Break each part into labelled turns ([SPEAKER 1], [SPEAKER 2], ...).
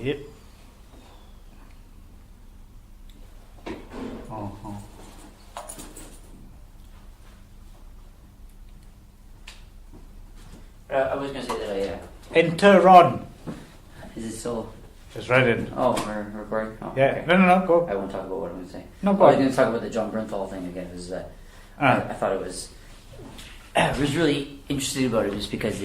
[SPEAKER 1] Yep. Uh-huh.
[SPEAKER 2] I was going to say that
[SPEAKER 1] Enter Ron.
[SPEAKER 2] Is it still...
[SPEAKER 1] Just read it.
[SPEAKER 2] Oh, we're recording? Oh,
[SPEAKER 1] Yeah.
[SPEAKER 2] okay.
[SPEAKER 1] No, go.
[SPEAKER 2] I won't talk about what I'm going to say.
[SPEAKER 1] No, go.
[SPEAKER 2] I was going to talk about the John Bernthal thing again. Is that I thought it was... I was really interested about it just because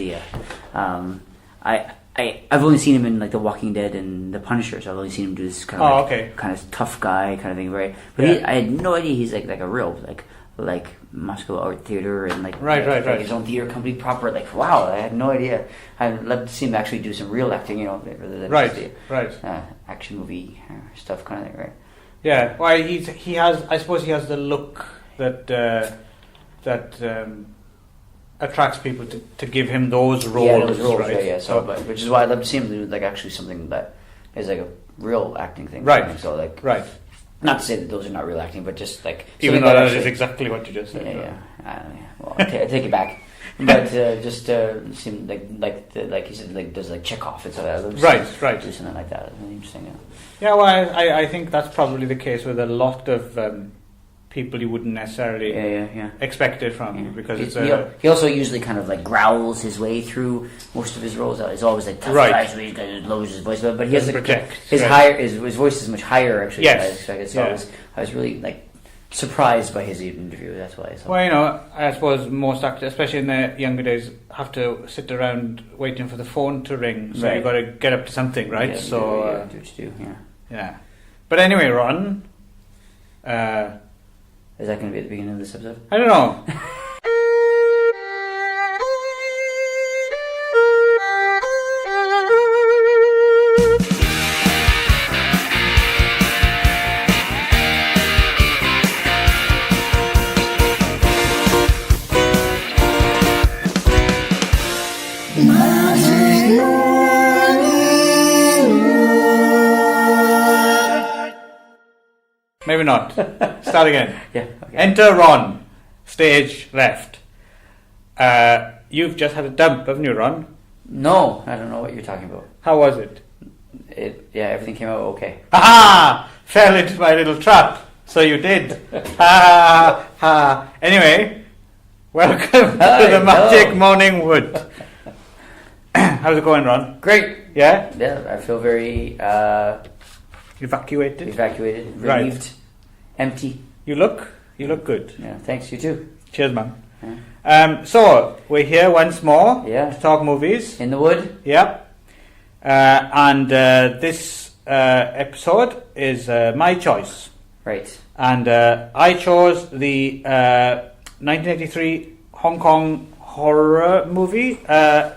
[SPEAKER 2] I've only seen him in like The Walking Dead and The Punisher, so I've only seen him do this kind of tough guy kind of thing, right? But I had no idea he's like a real like Moscow Art Theater and like his own theater company proper. Like wow, I had no idea. I'd love to see him actually do some real acting, you know, rather than just the action movie stuff kind of thing, right?
[SPEAKER 1] Yeah, well, he has. I suppose he has the look that attracts people to give him those roles, right?
[SPEAKER 2] Yeah. So, which is why I'd love to see him do like actually something that is like a real acting thing,
[SPEAKER 1] right?
[SPEAKER 2] So like,
[SPEAKER 1] right.
[SPEAKER 2] Not to say that those are not real acting, but just like
[SPEAKER 1] even though that is exactly what you just said.
[SPEAKER 2] Yeah. Well, I take it back. But just seem like you said, like does like Chekhov and stuff.
[SPEAKER 1] Right.
[SPEAKER 2] Do something like that. It's really interesting.
[SPEAKER 1] Yeah, well, I think that's probably the case with a lot of people you wouldn't necessarily expect it from because
[SPEAKER 2] he also usually kind of like growls his way through most of his roles. He's always like tough guys, so he lowers his voice, but he has his voice is much higher actually. Than I expected. So I was really like surprised by his interview. That's why. So.
[SPEAKER 1] Well, you know, I suppose most actors, especially in their younger days, have to sit around waiting for the phone to ring. So you've got to get up to something, right?
[SPEAKER 2] Yeah,
[SPEAKER 1] so
[SPEAKER 2] do what you do.
[SPEAKER 1] Yeah. But anyway, Ron.
[SPEAKER 2] Is that going to be at the beginning of this episode?
[SPEAKER 1] I don't know. Maybe not. Start again.
[SPEAKER 2] Yeah. Okay.
[SPEAKER 1] Enter Ron. Stage left. You've just had a dump, haven't you, Ron?
[SPEAKER 2] No, I don't know what you're talking about.
[SPEAKER 1] How was it?
[SPEAKER 2] Everything came out okay.
[SPEAKER 1] Ah! Fell into my little trap. So you did. Anyway, welcome to the Magic Morning Wood. How's it going, Ron?
[SPEAKER 2] Great.
[SPEAKER 1] Yeah?
[SPEAKER 2] Yeah, I feel very...
[SPEAKER 1] Evacuated,
[SPEAKER 2] relieved, empty.
[SPEAKER 1] You look good.
[SPEAKER 2] Yeah, thanks. You too.
[SPEAKER 1] Cheers, man. Yeah. So we're here once more to talk movies
[SPEAKER 2] in the wood.
[SPEAKER 1] Yep. And this episode is my choice.
[SPEAKER 2] Right.
[SPEAKER 1] And I chose the 1983 Hong Kong horror movie, The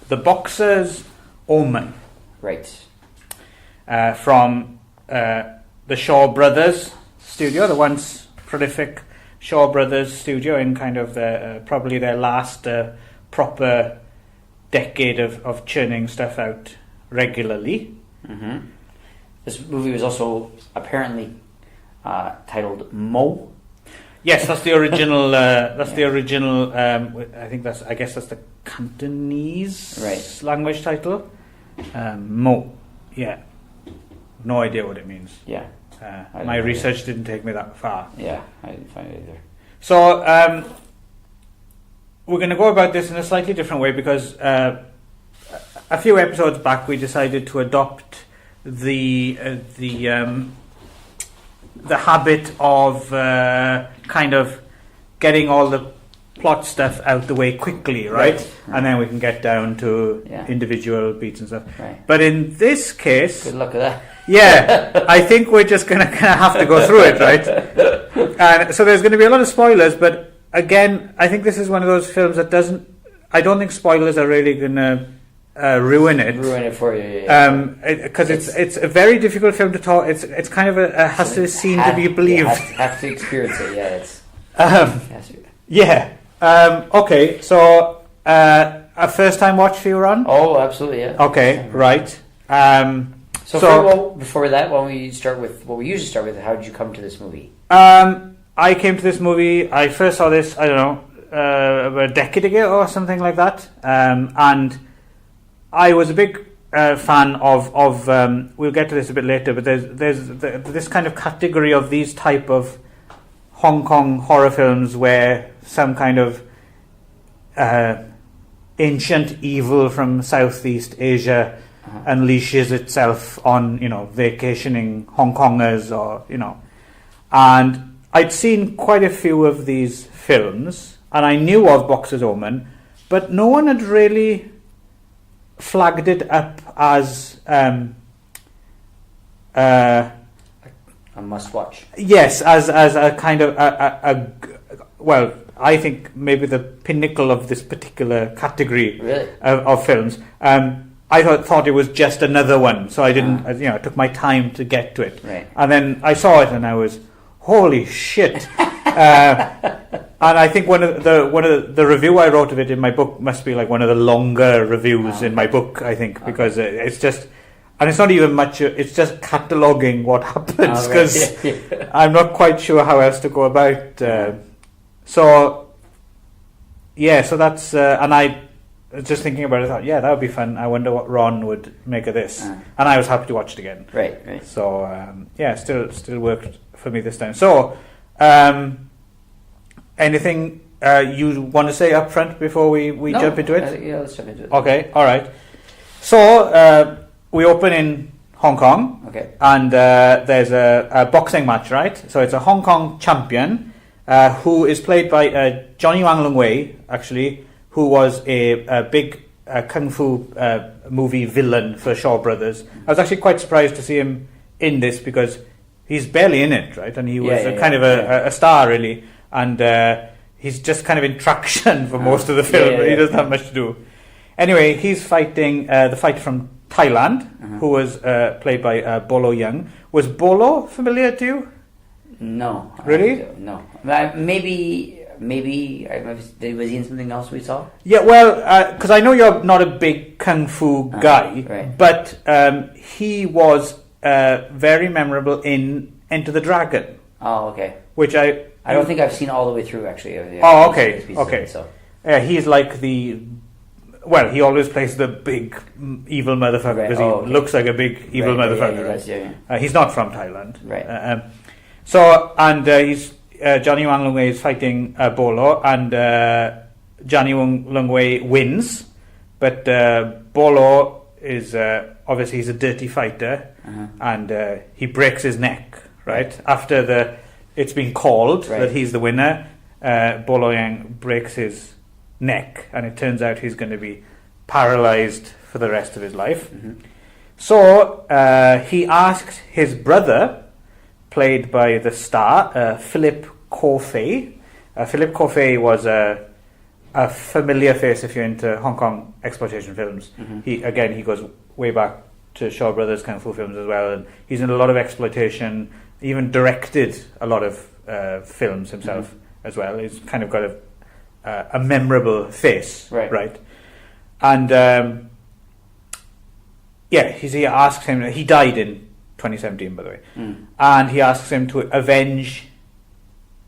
[SPEAKER 1] Boxer's Omen.
[SPEAKER 2] Right.
[SPEAKER 1] From the Shaw Brothers studio, the once prolific Shaw Brothers studio, in kind of probably their last proper decade of churning stuff out regularly.
[SPEAKER 2] Mm-hmm. This movie was also apparently titled Mo.
[SPEAKER 1] Yes, that's the original. The original. I guess that's the Cantonese language title. Mo. Yeah. No idea what it means.
[SPEAKER 2] Yeah.
[SPEAKER 1] My research didn't take me that far.
[SPEAKER 2] Yeah, I didn't find it either.
[SPEAKER 1] So we're going to go about this in a slightly different way because a few episodes back we decided to adopt the habit of kind of getting all the plot stuff out the way quickly, right? And then we can get down to individual beats and stuff.
[SPEAKER 2] Right.
[SPEAKER 1] But in this case,
[SPEAKER 2] good luck with that.
[SPEAKER 1] Yeah, I think we're just going to have to go through it, right? And so there's going to be a lot of spoilers, but again, I think this is one of those films that I don't think spoilers are really going to ruin it.
[SPEAKER 2] Ruin it for you,
[SPEAKER 1] because it's a very difficult film to talk. It's kind of has to seem to be believed.
[SPEAKER 2] Have to experience it. Yeah, it's.
[SPEAKER 1] Okay, so a first time watch for you, Ron?
[SPEAKER 2] Oh, absolutely, yeah.
[SPEAKER 1] Okay, right.
[SPEAKER 2] So before that, why don't we start with what we usually start with? How did you come to this movie?
[SPEAKER 1] I came to this movie. I first saw this, I don't know, a decade ago or something like that. And I was a big fan of we'll get to this a bit later, but there's this kind of category of these type of Hong Kong horror films where some kind of ancient evil from Southeast Asia unleashes itself on, vacationing Hong Kongers, or, and I'd seen quite a few of these films, and I knew of Boxer's Omen, but no one had really flagged it up as
[SPEAKER 2] a must-watch.
[SPEAKER 1] Yes, as a kind of well, I think maybe the pinnacle of this particular category of films. I thought it was just another one, so I didn't. I took my time to get to it,
[SPEAKER 2] right.
[SPEAKER 1] And then I saw it, and I was, holy shit! And I think one of the review I wrote of it in my book must be like one of the longer reviews in my book. I think because it's just, and it's not even much. It's just cataloguing what happens, because I'm not quite sure how else to go about. So that's and I. Just thinking about it, I thought, that would be fun. I wonder what Ron would make of this, and I was happy to watch it again.
[SPEAKER 2] Right.
[SPEAKER 1] So still worked for me this time. So, anything you want to say up front before we jump into it?
[SPEAKER 2] Let's jump into it.
[SPEAKER 1] Okay, all right. So we open in Hong Kong.
[SPEAKER 2] Okay.
[SPEAKER 1] And there's a boxing match, right? So it's a Hong Kong champion who is played by Johnny Wang Lung Wei, actually, who was a big kung fu movie villain for Shaw Brothers. I was actually quite surprised to see him in this, because he's barely in it, right? And he was a star, really. And he's just kind of in traction for most of the film. He doesn't have much to do. Anyway, he's fighting the fighter from Thailand, who was played by Bolo Young. Was Bolo familiar to you?
[SPEAKER 2] No.
[SPEAKER 1] Really?
[SPEAKER 2] No. Maybe was he in something else we saw?
[SPEAKER 1] Yeah, well, because I know you're not a big kung fu guy,
[SPEAKER 2] right.
[SPEAKER 1] But he was very memorable in Enter the Dragon.
[SPEAKER 2] Oh, okay.
[SPEAKER 1] Which I
[SPEAKER 2] don't think I've seen all the way through, actually.
[SPEAKER 1] Oh, okay.
[SPEAKER 2] So.
[SPEAKER 1] He's like he always plays the big evil motherfucker, because he looks like a big evil motherfucker. He's not from Thailand.
[SPEAKER 2] Right.
[SPEAKER 1] He's Johnny Wang Lung Wei is fighting Bolo, and Johnny Wang Lung Wei wins, but Bolo is obviously he's a dirty fighter, and he breaks his neck right after it's been called that he's the winner. Bolo Yang breaks his neck, and it turns out he's going to be paralyzed for the rest of his life. So he asked his brother, played by the star Philip Corfei. Philip Corfei was a familiar face if you're into Hong Kong exploitation films. He goes way back to Shaw Brothers kung fu films as well, and he's in a lot of exploitation. Even directed a lot of films himself as well. He's kind of got a memorable face, right? And he asks him. He died in 2017, by the way, and he asks him to avenge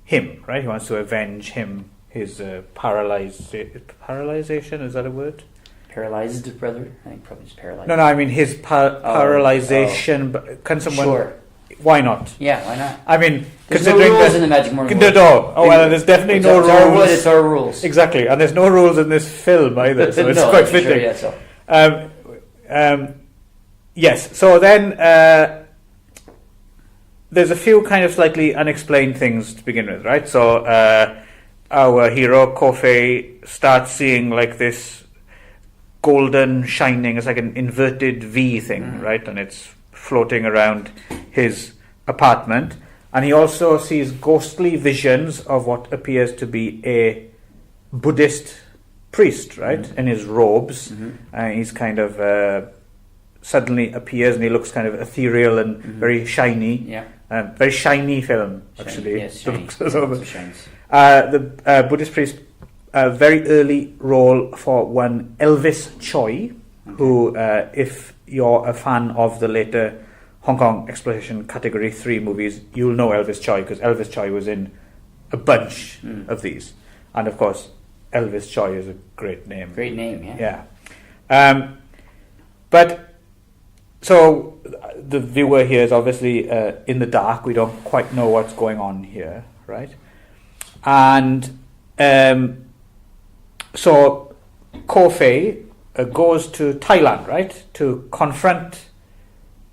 [SPEAKER 1] him. Right? He wants to avenge him. His paralyzation, is that a word?
[SPEAKER 2] Paralyzed brother? I think probably just paralyzed.
[SPEAKER 1] No, I mean his paralyzation. But can someone?
[SPEAKER 2] Sure.
[SPEAKER 1] Why not?
[SPEAKER 2] Yeah, why not?
[SPEAKER 1] I mean,
[SPEAKER 2] there's no rules in the Magic Morning Voice.
[SPEAKER 1] There's definitely no rules.
[SPEAKER 2] It's our rules.
[SPEAKER 1] Exactly, and there's no rules in this film either, so it's quite fitting.
[SPEAKER 2] Sure,
[SPEAKER 1] yes, so then there's a few kind of slightly unexplained things to begin with, right? So our hero, Kofei, starts seeing like this golden shining, it's like an inverted V thing, right? And it's floating around his apartment. And he also sees ghostly visions of what appears to be a Buddhist priest, right? In his robes. He's kind of suddenly appears, and he looks kind of ethereal and very shiny.
[SPEAKER 2] Yeah.
[SPEAKER 1] Very shiny film, actually.
[SPEAKER 2] Yes, shiny.
[SPEAKER 1] The Buddhist priest, a very early role for one Elvis Choi, who, if you're a fan of the later Hong Kong exploitation category 3 movies, you'll know Elvis Choi, because Elvis Choi was in a bunch of these. And of course, Elvis Choi is a great name.
[SPEAKER 2] Great name,
[SPEAKER 1] Yeah. But so the viewer here is obviously in the dark. We don't quite know what's going on here, right? And so Ko-Fei goes to Thailand, right, to confront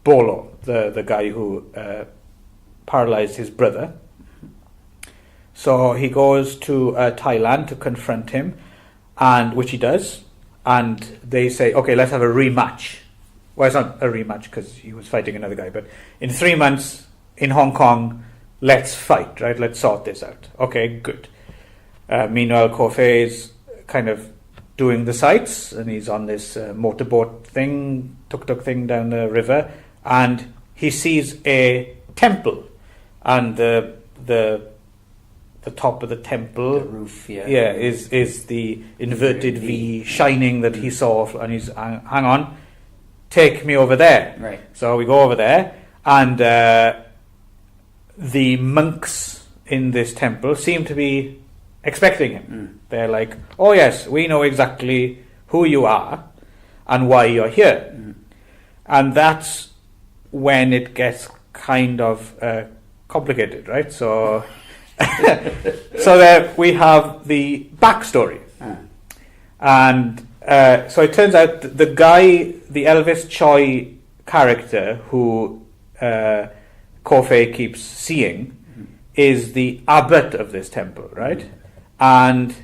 [SPEAKER 1] Bolo, the guy who paralyzed his brother. So he goes to Thailand to confront him, and which he does, and they say, okay, let's have a rematch. Well, it's not a rematch because he was fighting another guy, but in 3 months in Hong Kong, let's fight, right? Let's sort this out. Okay, good. Meanwhile, Ko-Fei is kind of doing the sights, and he's on this motorboat thing, tuk-tuk thing down the river, and he sees a temple, and the top of the temple,
[SPEAKER 2] the roof,
[SPEAKER 1] is the inverted V shining that he saw, and he's hang on, take me over there.
[SPEAKER 2] Right.
[SPEAKER 1] So we go over there, and the monks in this temple seem to be expecting him. They're like, oh yes, we know exactly who you are and why you're here. And that's when it gets kind of complicated, right? So so there we have the backstory. And so it turns out the guy, the Elvis Choi character who Ko-Fei keeps seeing is the abbot of this temple, right? And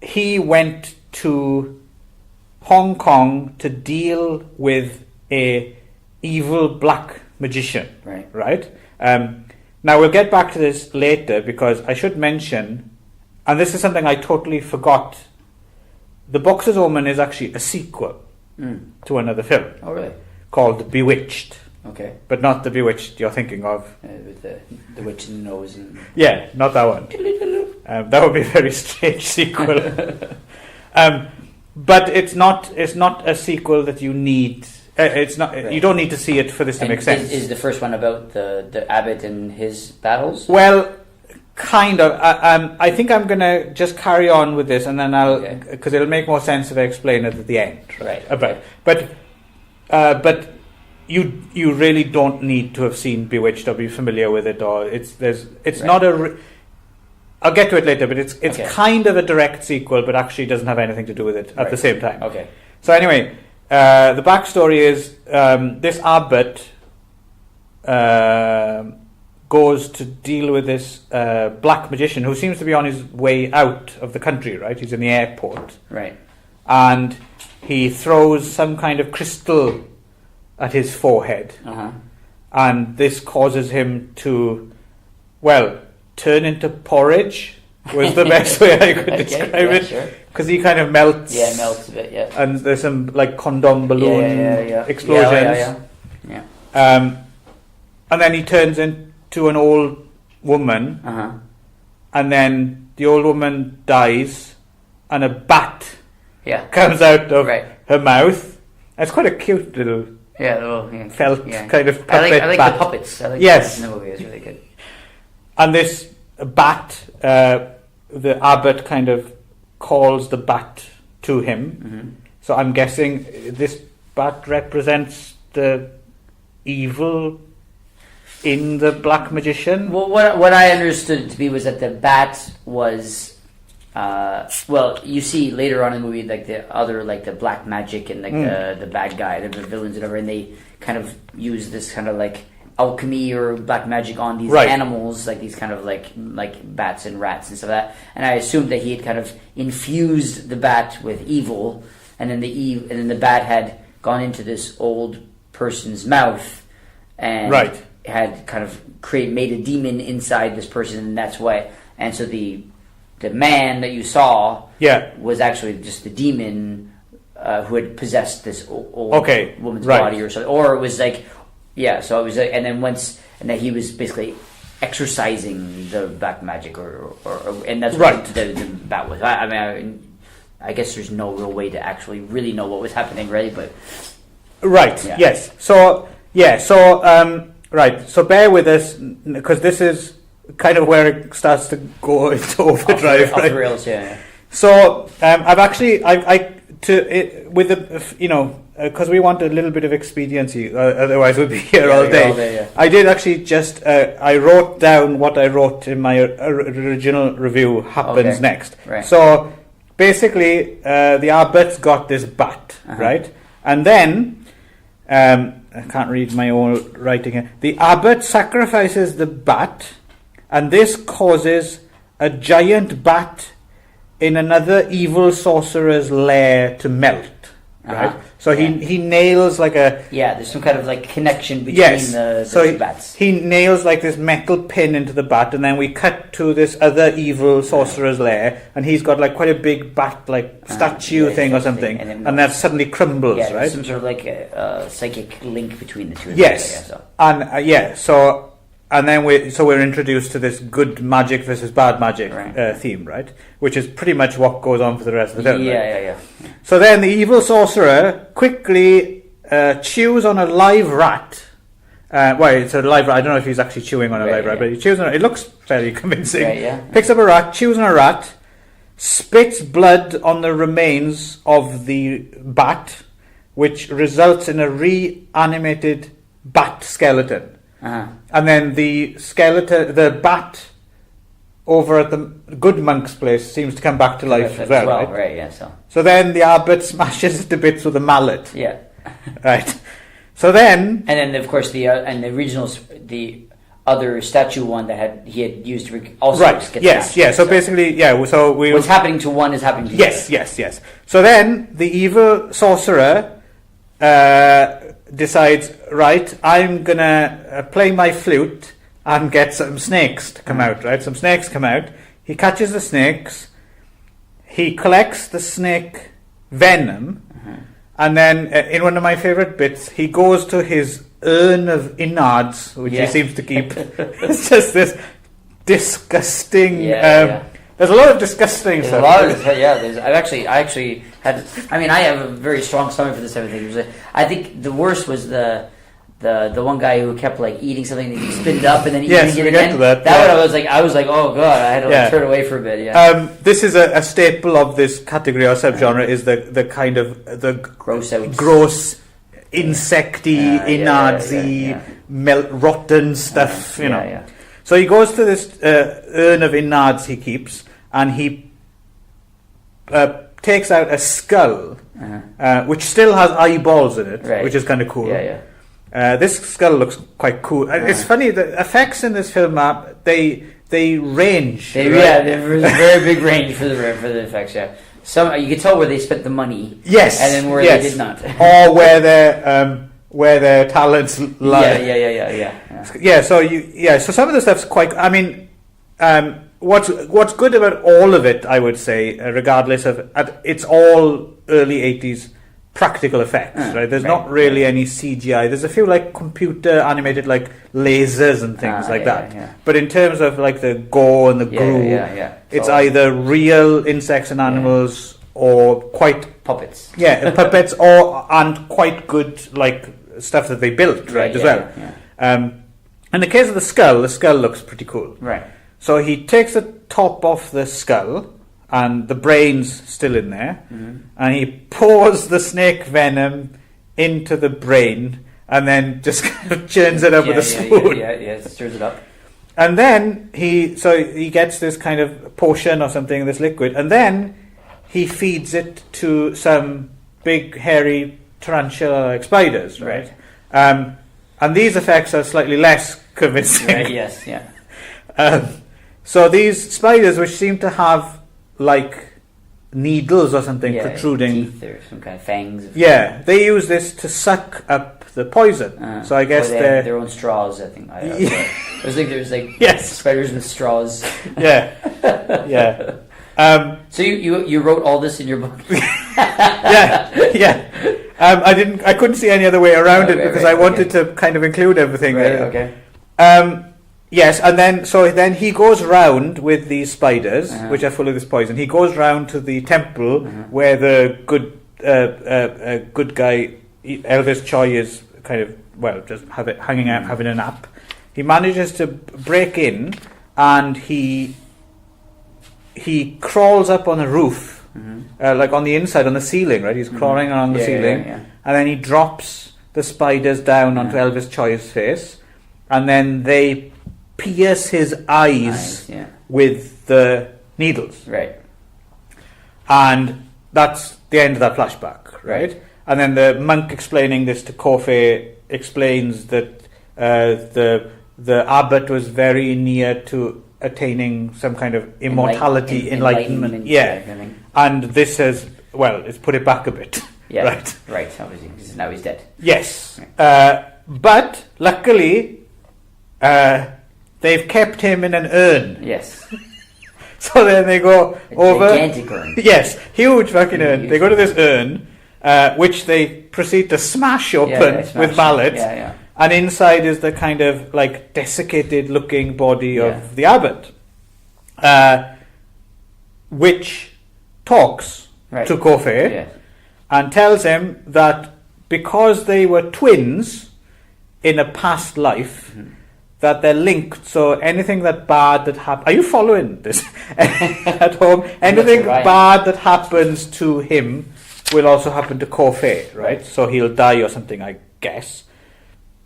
[SPEAKER 1] he went to Hong Kong to deal with a evil black magician, right? Now we'll get back to this later because I should mention, and this is something I totally forgot, The Boxer's Omen is actually a sequel to another film.
[SPEAKER 2] Oh, really?
[SPEAKER 1] Called Bewitched.
[SPEAKER 2] Okay.
[SPEAKER 1] But not the Bewitched you're thinking of.
[SPEAKER 2] With the witch in the nose. And...
[SPEAKER 1] Yeah, not that one. That would be a very strange sequel. But it's not a sequel that you need. It's not. Right. You don't need to see it for this to make sense.
[SPEAKER 2] Is the first one about the abbot and his battles?
[SPEAKER 1] Well, kind of. I think I'm going to just carry on with this, and then because it'll make more sense if I explain it at the end.
[SPEAKER 2] Right.
[SPEAKER 1] But you really don't need to have seen Bewitched or be familiar with it, or it's not a. I'll get to it later, but it's kind of a direct sequel, but actually doesn't have anything to do with it at the same time.
[SPEAKER 2] Okay.
[SPEAKER 1] So anyway, the backstory is this abbot goes to deal with this black magician who seems to be on his way out of the country, right? He's in the airport.
[SPEAKER 2] Right.
[SPEAKER 1] And he throws some kind of crystal at his forehead. And this causes him to, turn into porridge was the best way I could describe it. Because he kind of melts.
[SPEAKER 2] Yeah, melts a bit, yeah.
[SPEAKER 1] And there's some like condom balloon explosions.
[SPEAKER 2] Yeah.
[SPEAKER 1] And then he turns into an old woman. And then the old woman dies and a bat comes out of her mouth. It's quite a cute little felt kind of puppet.
[SPEAKER 2] I like
[SPEAKER 1] bat.
[SPEAKER 2] the puppets. I like
[SPEAKER 1] yes.
[SPEAKER 2] The movie. It's really good.
[SPEAKER 1] And this bat, the abbot kind of calls the bat to him. So I'm guessing this bat represents the evil in the black magician.
[SPEAKER 2] Well, what I understood it to be was that the bat was, you see later on in the movie like the black magic and like the bad guy, the villains and whatever, and they kind of use this kind of like alchemy or black magic on these animals, like these kind of like bats and rats and stuff like that. And I assumed that he had kind of infused the bat with evil, and then the bat had gone into this old person's mouth and had kind of made a demon inside this person, and that's why. And so the man that you saw was actually just the demon who had possessed this old woman's body or something, or it was like. Yeah, so it was, and then he was basically exorcising the black magic, and that's what the bat was. I guess there's no real way to actually really know what was happening, right? But
[SPEAKER 1] yes. So So bear with us because this is kind of where it starts to go into overdrive.
[SPEAKER 2] Off the rails, yeah.
[SPEAKER 1] So I've actually because we want a little bit of expediency, otherwise we'll be here all day. I did actually just I wrote down what I wrote in my original review happens next. Right. So basically, the abbot's got this bat, right, and then I can't read my own writing here. The abbot sacrifices the bat, and this causes a giant bat in another evil sorcerer's lair to melt. Right, so he nails like a
[SPEAKER 2] there's some kind of like connection between the bats.
[SPEAKER 1] He nails like this metal pin into the bat, and then we cut to this other evil sorcerer's lair, and he's got like quite a big bat like statue thing or something, and that suddenly crumbles. Right,
[SPEAKER 2] some sort of like a psychic link between the two.
[SPEAKER 1] Yes, so. And then we're introduced to this good magic versus bad magic theme, right? Which is pretty much what goes on for the rest of the film.
[SPEAKER 2] Yeah.
[SPEAKER 1] So then the evil sorcerer quickly chews on a live rat. It's a live rat. I don't know if he's actually chewing on a live rat, but he chews on it. It looks fairly convincing. Picks up a rat, chews on a rat, spits blood on the remains of the bat, which results in a reanimated bat skeleton. And then the skeleton, the bat over at the good monk's place seems to come back to life as well, right?
[SPEAKER 2] Right, yeah.
[SPEAKER 1] So then the abbot smashes it to bits with a mallet.
[SPEAKER 2] Yeah.
[SPEAKER 1] Right. So then...
[SPEAKER 2] And then, of course, the other statue one that he had used to also get
[SPEAKER 1] yes, yeah. So basically, so
[SPEAKER 2] what's happening to one is happening to the other.
[SPEAKER 1] Yes. So then the evil sorcerer decides, right, I'm gonna play my flute and get some snakes to come out, right? Some snakes come out. He catches the snakes. He collects the snake venom. And then, in one of my favourite bits, he goes to his urn of innards, which he seems to keep. It's just this disgusting... There's a lot of disgusting stuff.
[SPEAKER 2] I actually had... I mean, I have a very strong stomach for this type of thing. I think the worst was the one guy who kept like eating something and he spit it up and then eating it again.
[SPEAKER 1] That
[SPEAKER 2] one I was like, oh god, I had to turn away for a bit.
[SPEAKER 1] This is a staple of this category or subgenre is the kind of the gross insecty, innardsy, rotten stuff. You know. So he goes to this urn of innards he keeps, and he takes out a skull, which still has eyeballs in it, which is kind of cool. This skull looks quite cool. It's funny, the effects in this film they range.
[SPEAKER 2] There's a very big range for the effects. Yeah, some you can tell where they spent the money.
[SPEAKER 1] Yes,
[SPEAKER 2] and then where they did not,
[SPEAKER 1] or where their talents lie. So some of the stuff's quite. I mean, what's good about all of it, I would say, regardless of it's all early 80s practical effects, right? There's not really any CGI. There's a few like computer animated like lasers and things like that. But in terms of like the gore and the goo, it's either real insects and animals or quite
[SPEAKER 2] puppets.
[SPEAKER 1] Puppets and quite good like stuff that they built, right? As well. In the case of the skull looks pretty cool.
[SPEAKER 2] Right.
[SPEAKER 1] So he takes the top off the skull, and the brain's still in there, and he pours the snake venom into the brain, and then just kind of churns it up with a spoon.
[SPEAKER 2] Stirs it up.
[SPEAKER 1] And then he gets this kind of potion or something, this liquid, and then he feeds it to some big hairy tarantula-like spiders, right? And these effects are slightly less convincing. So these spiders, which seem to have like needles or something protruding,
[SPEAKER 2] teeth or some kind of fangs.
[SPEAKER 1] They use this to suck up the poison. So I guess
[SPEAKER 2] they have their own straws. I think. I was thinking there's spiders with straws. So you wrote all this in your book?
[SPEAKER 1] I couldn't see any other way around it because I wanted to kind of include everything. Yes, and then he goes round with these spiders, which are full of this poison. He goes round to the temple where the good guy Elvis Choi is kind of just hanging out having a nap. He manages to break in, and he crawls up on a roof like on the inside, on the ceiling, right? He's crawling along the ceiling, and then he drops the spiders down onto Elvis Choi's face, and then they pierce his eyes with the needles.
[SPEAKER 2] Right.
[SPEAKER 1] And that's the end of that flashback, right? And then the monk explaining this to Kofi explains that the abbot was very near to attaining some kind of immortality, enlightenment. Yeah. And this has, it's put it back a bit.
[SPEAKER 2] Yeah.
[SPEAKER 1] Right,
[SPEAKER 2] obviously, because now he's dead.
[SPEAKER 1] Yes. Right. But luckily, they've kept him in an urn.
[SPEAKER 2] Yes.
[SPEAKER 1] So then they go over...
[SPEAKER 2] gigantic urn.
[SPEAKER 1] Yes, huge fucking urn. They go to this urn, which they proceed to smash open with mallets.
[SPEAKER 2] Yeah.
[SPEAKER 1] And inside is the kind of like desiccated looking body of the abbot, which talks to Kofi and tells him that because they were twins in a past life, that they're linked. So anything that bad that happens... Are you following this at home? Anything bad that happens to him will also happen to Kofi, right? So he'll die or something, I guess.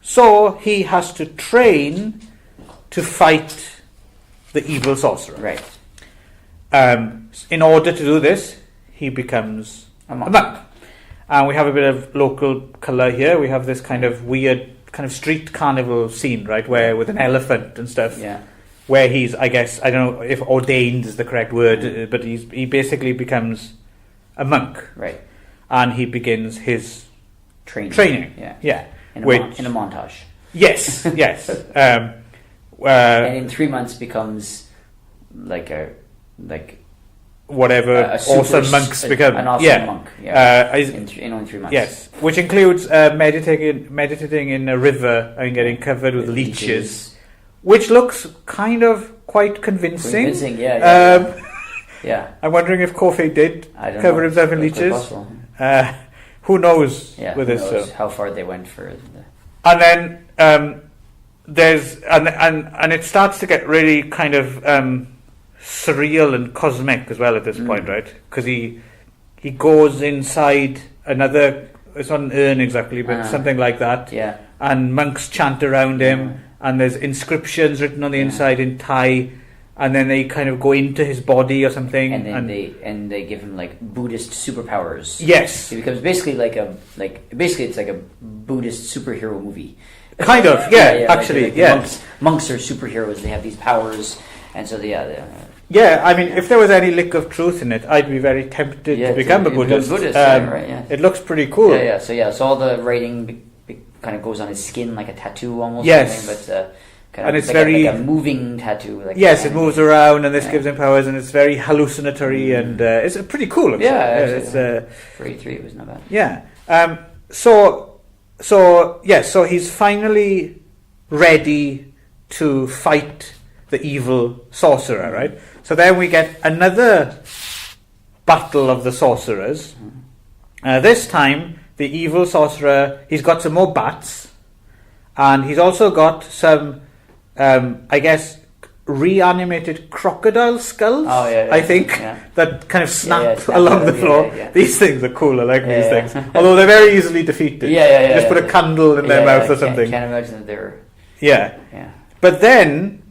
[SPEAKER 1] So he has to train to fight the evil sorcerer.
[SPEAKER 2] Right.
[SPEAKER 1] In order to do this, he becomes a monk. And we have a bit of local colour here. We have this kind of weird kind of street carnival scene, right, where with an elephant and stuff.
[SPEAKER 2] Yeah.
[SPEAKER 1] Where he's, I guess, I don't know if ordained is the correct word, but he basically becomes a monk.
[SPEAKER 2] Right.
[SPEAKER 1] And he begins his
[SPEAKER 2] training.
[SPEAKER 1] Yeah.
[SPEAKER 2] In a montage.
[SPEAKER 1] Yes, yes.
[SPEAKER 2] And in 3 months becomes
[SPEAKER 1] whatever awesome monks become.
[SPEAKER 2] An awesome monk. Yeah. In 3 months.
[SPEAKER 1] Yes, which includes meditating in a river and getting covered with leeches, which looks kind of quite convincing.
[SPEAKER 2] Yeah.
[SPEAKER 1] I'm wondering if Kofi did cover himself in leeches. Who knows with this?
[SPEAKER 2] Knows how far they went for it.
[SPEAKER 1] And then there's and it starts to get really kind of surreal and cosmic as well at this point, right? Because he goes inside another. It's not an urn exactly, but something like that.
[SPEAKER 2] Yeah.
[SPEAKER 1] And monks chant around him, and there's inscriptions written on the inside in Thai. And then they kind of go into his body or something,
[SPEAKER 2] and then they give him like Buddhist superpowers.
[SPEAKER 1] Yes,
[SPEAKER 2] he becomes basically it's like a Buddhist superhero movie.
[SPEAKER 1] Kind of, actually,
[SPEAKER 2] Monks are superheroes. They have these powers, and so
[SPEAKER 1] yeah. I mean, if there was any lick of truth in it, I'd be very tempted to become a Buddhist. It looks pretty cool.
[SPEAKER 2] So all the writing kind of goes on his skin like a tattoo almost.
[SPEAKER 1] Yes,
[SPEAKER 2] but.
[SPEAKER 1] And it's
[SPEAKER 2] like
[SPEAKER 1] very
[SPEAKER 2] a moving tattoo.
[SPEAKER 1] It moves around, and this gives him powers, and it's very hallucinatory, and it's pretty cool.
[SPEAKER 2] It's for E3, it was not bad.
[SPEAKER 1] Yeah. So he's finally ready to fight the evil sorcerer, right? So then we get another battle of the sorcerers. This time, the evil sorcerer, he's got some more bats, and he's also got some. I guess reanimated crocodile skulls. I think that kind of snap along the floor. These things are cool. I like these things, although they're very easily defeated. Just put a candle in their mouth or something.
[SPEAKER 2] Can't imagine that they're.
[SPEAKER 1] Yeah. But then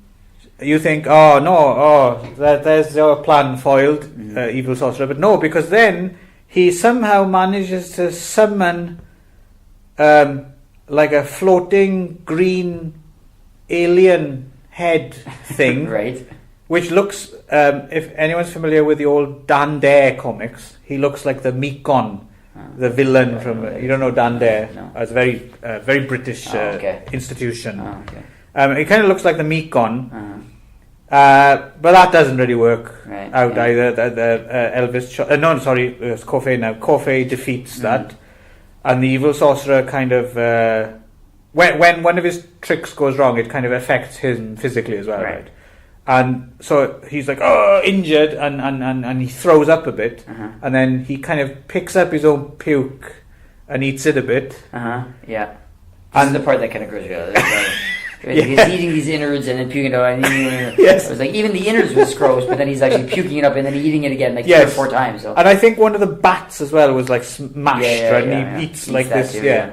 [SPEAKER 1] you think, there's your plan foiled, evil sorcerer. But no, because then he somehow manages to summon like a floating green alien head thing,
[SPEAKER 2] right?
[SPEAKER 1] Which looks, if anyone's familiar with the old Dan Dare comics, he looks like the Mekon, the villain from. You don't know Dan Dare?
[SPEAKER 2] No.
[SPEAKER 1] It's a very British institution. It kind of looks like the Mekon, but that doesn't really work out either. It's Kofi now. Kofi defeats that, and the evil sorcerer kind of. When one of his tricks goes wrong, it kind of affects him physically as well, right? And so he's like, injured, and he throws up a bit, and then he kind of picks up his own puke and eats it a bit.
[SPEAKER 2] Yeah. And the part that kind of grows you out. He's eating these innards and then puking it out. And
[SPEAKER 1] yes.
[SPEAKER 2] It was like even the innards was gross, but then he's actually puking it up and then eating it again like 3 or 4 times. So.
[SPEAKER 1] And I think one of the bats as well was like smashed, and he eats like this. Too,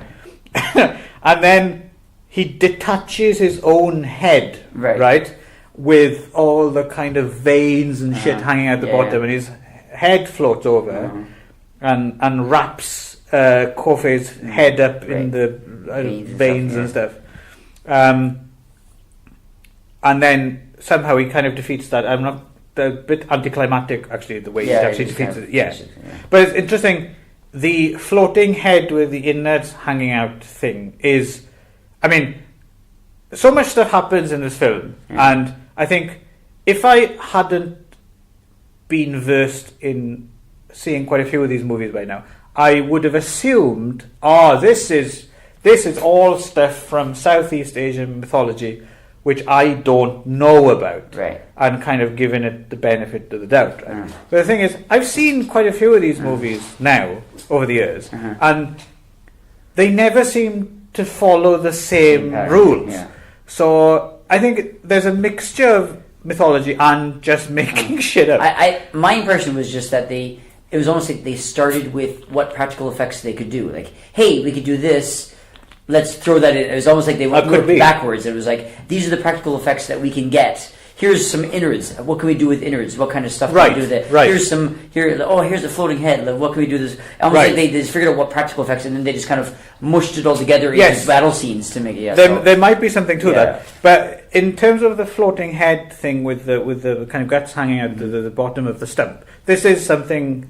[SPEAKER 1] and then he detaches his own head, right? With all the kind of veins and shit hanging out the bottom, and his head floats over and wraps Kofe's head up in the veins and stuff. And then somehow he kind of defeats that. I'm not a bit anticlimactic actually the way he actually defeats it. But it's interesting. The floating head with the innards hanging out thing is, I mean, so much stuff happens in this film, and I think if I hadn't been versed in seeing quite a few of these movies by now, I would have assumed, this is all stuff from Southeast Asian mythology, which I don't know about, and kind of given it the benefit of the doubt. Right? But the thing is, I've seen quite a few of these movies now over the years, and they never seem to follow the same rules. So I think there's a mixture of mythology and just making shit up.
[SPEAKER 2] My impression was just that it was almost like they started with what practical effects they could do. Like, hey, we could do this. Let's throw that in. It was almost like they went backwards. It was like, these are the practical effects that we can get. Here's some innards. What can we do with innards? What kind of stuff can we do with it? Here's the floating head. What can we do with this? Almost like they just figured out what practical effects, and then they just kind of mushed it all together into battle scenes to make it.
[SPEAKER 1] There might be something to that. But in terms of the floating head thing with the kind of guts hanging out the bottom of the stump, this is something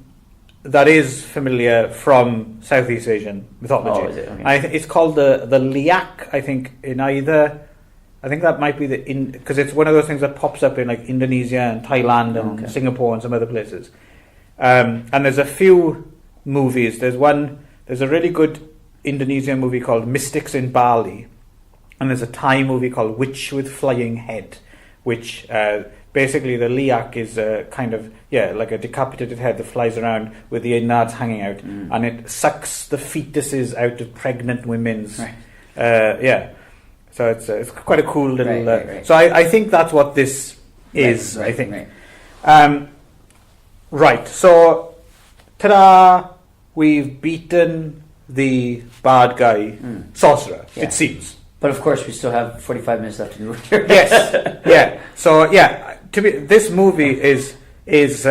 [SPEAKER 1] that is familiar from Southeast Asian mythology.
[SPEAKER 2] Is it? Okay.
[SPEAKER 1] It's called the liak, I think, I think that might be because it's one of those things that pops up in like Indonesia and Thailand and Singapore and some other places. And there's a few movies. There's a really good Indonesian movie called Mystics in Bali, and there's a Thai movie called Witch with Flying Head, which basically the liak is a kind of like a decapitated head that flies around with the innards hanging out, and it sucks the fetuses out of pregnant women's. So it's quite a cool little. So I think that's what this is. I think. So, ta-da! We've beaten the bad guy sorcerer. It seems.
[SPEAKER 2] But of course, we still have 45 minutes left to do it.
[SPEAKER 1] Yes. So this movie is it's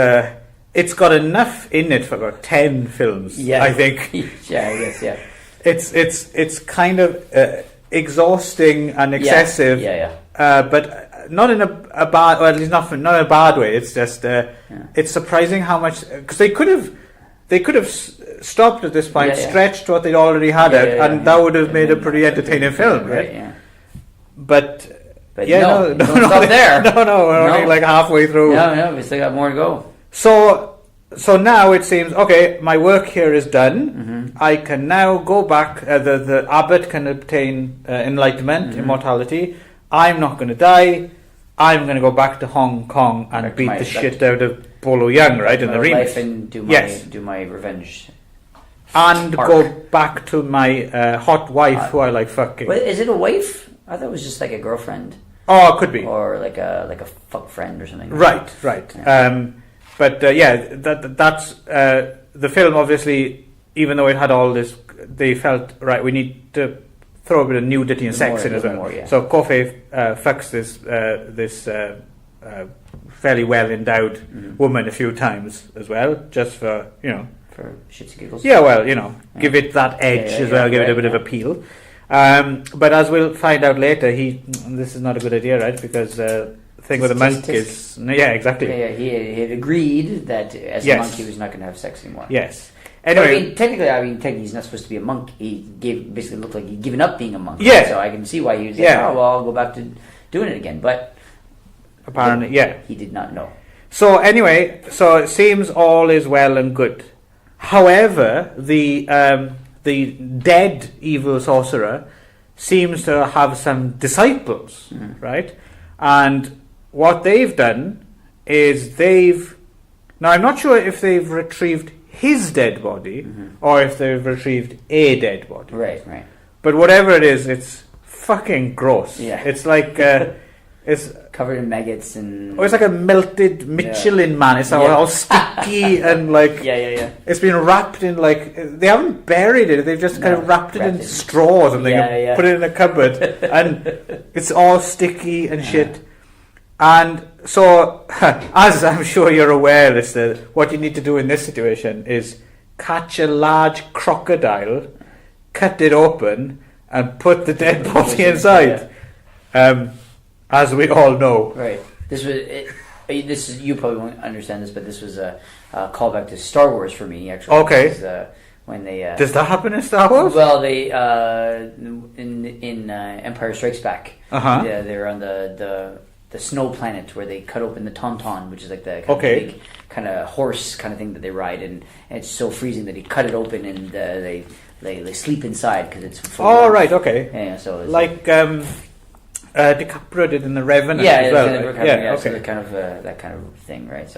[SPEAKER 1] got enough in it for about 10 films. I think.
[SPEAKER 2] I guess.
[SPEAKER 1] It's kind of. Exhausting and excessive, but not in a bad, or at least not in a bad way. It's just it's surprising how much, because they could have stopped at this point, stretched what they'd already had out, and that would have made a pretty entertaining film, right? But
[SPEAKER 2] no, don't stop there.
[SPEAKER 1] No, we're only like halfway through.
[SPEAKER 2] No, we still got more to go.
[SPEAKER 1] So now it seems, okay, my work here is done. I can now go back. The abbot can obtain enlightenment, immortality. I'm not going to die. I'm going to go back to Hong Kong and beat the shit out of Bolo Young, right, in the remake.
[SPEAKER 2] And do my revenge.
[SPEAKER 1] And go back to my hot wife who I like fucking.
[SPEAKER 2] But is it a wife? I thought it was just like a girlfriend.
[SPEAKER 1] Oh, it could be.
[SPEAKER 2] Or like a fuck friend or something.
[SPEAKER 1] Right. Yeah. But that's the film. Obviously, even though it had all this, they felt we need to throw a bit of nudity and sex in as well. So Kofe fucks this fairly well endowed woman a few times as well, just for
[SPEAKER 2] for shits and giggles.
[SPEAKER 1] Yeah, well, give it that edge as well, give it a bit of appeal. But as we'll find out later, this is not a good idea, right? Because thing with the monk is exactly.
[SPEAKER 2] He had agreed that as a monk he was not going to have sex anymore.
[SPEAKER 1] Yes. Anyway,
[SPEAKER 2] technically he's not supposed to be a monk. He basically looked like he'd given up being a monk.
[SPEAKER 1] Yeah.
[SPEAKER 2] So I can see why he was like, I'll go back to doing it again. But
[SPEAKER 1] apparently, he
[SPEAKER 2] did not know.
[SPEAKER 1] So anyway, it seems all is well and good. However, the dead evil sorcerer seems to have some disciples, right? And what they've done is now I'm not sure if they've retrieved his dead body or if they've retrieved a dead body.
[SPEAKER 2] Right.
[SPEAKER 1] But whatever it is, it's fucking gross.
[SPEAKER 2] Yeah.
[SPEAKER 1] It's like it's
[SPEAKER 2] covered in maggots and.
[SPEAKER 1] Oh, it's like a melted Michelin man. It's all sticky and like.
[SPEAKER 2] Yeah.
[SPEAKER 1] It's been wrapped in like they haven't buried it. They've just kind of wrapped it in straw or something and put it in a cupboard, and it's all sticky and shit. And so, as I'm sure you're aware, listener, what you need to do in this situation is catch a large crocodile, cut it open, and put the dead body inside. As we all know.
[SPEAKER 2] Right. This is you probably won't understand this, but this was a callback to Star Wars for me, actually.
[SPEAKER 1] Okay.
[SPEAKER 2] When they
[SPEAKER 1] does that happen in Star Wars?
[SPEAKER 2] Well, they in Empire Strikes Back. They're on the snow planet where they cut open the tauntaun, which is like the kind of big kind of horse kind of thing that they ride, and it's so freezing that they cut it open and they sleep inside because it's full of
[SPEAKER 1] right, okay.
[SPEAKER 2] Yeah, so it's
[SPEAKER 1] like DiCaprio did in The Revenant as well.
[SPEAKER 2] So that kind of thing, right?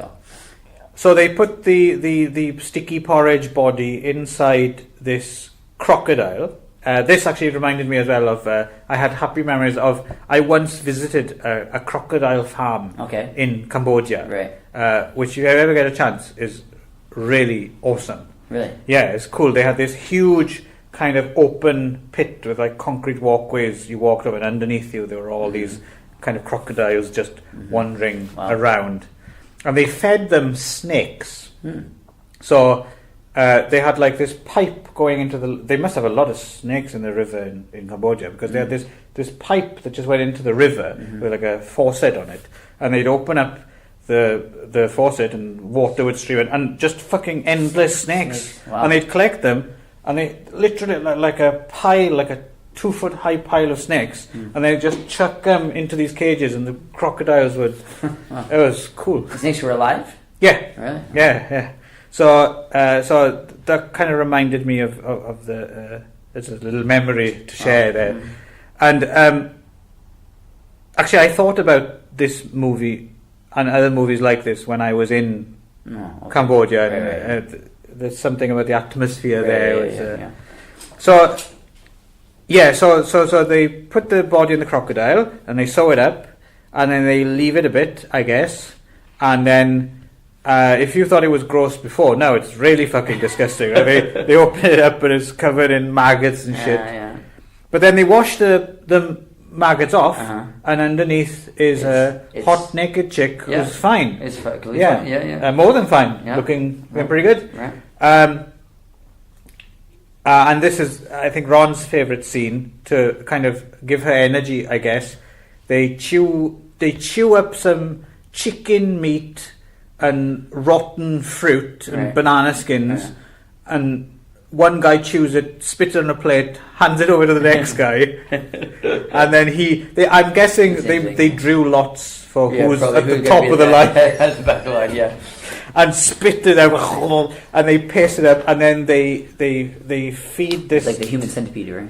[SPEAKER 1] So they put the sticky porridge body inside this crocodile. This actually reminded me as well of I had happy memories of I once visited a crocodile farm in Cambodia,
[SPEAKER 2] right?
[SPEAKER 1] Which if you ever get a chance is really awesome.
[SPEAKER 2] Really?
[SPEAKER 1] Yeah, it's cool. They had this huge kind of open pit with like concrete walkways you walked up, and underneath you there were all these kind of crocodiles just wandering around, and they fed them snakes. So they had like this pipe going into they must have a lot of snakes in the river in Cambodia, because they had this pipe that just went into the river with like a faucet on it, and they'd open up the faucet and water would stream in, and just fucking endless snakes. And they'd collect them. And they literally like a pile, like a 2-foot high pile of snakes, and they just chuck them into these cages, and the crocodiles would. It was cool.
[SPEAKER 2] The snakes were alive?
[SPEAKER 1] Yeah.
[SPEAKER 2] Really?
[SPEAKER 1] Yeah. So that kind of reminded me of the. It's a little memory to share there, and actually I thought about this movie and other movies like this when I was in Cambodia.
[SPEAKER 2] Right.
[SPEAKER 1] There's something about the atmosphere there.
[SPEAKER 2] So
[SPEAKER 1] they put the body in the crocodile and they sew it up, and then they leave it a bit, I guess, and then if you thought it was gross before, now it's really fucking disgusting. Right? They open it up and it's covered in maggots and shit. But then they wash the maggots off, and underneath is a hot naked chick who's fine.
[SPEAKER 2] It's fine. Yeah.
[SPEAKER 1] More than fine. Looking pretty good.
[SPEAKER 2] Right.
[SPEAKER 1] And this is, I think, Ron's favourite scene to kind of give her energy, I guess. They chew up some chicken meat and rotten fruit and banana skins, and one guy chews it, spits it on a plate, hands it over to the next guy, and then I'm guessing they drew lots for who's at the top of the line.
[SPEAKER 2] At the back of the line,
[SPEAKER 1] and spit it out, and they paste it up, and then they feed this.
[SPEAKER 2] It's like the human centipede, right?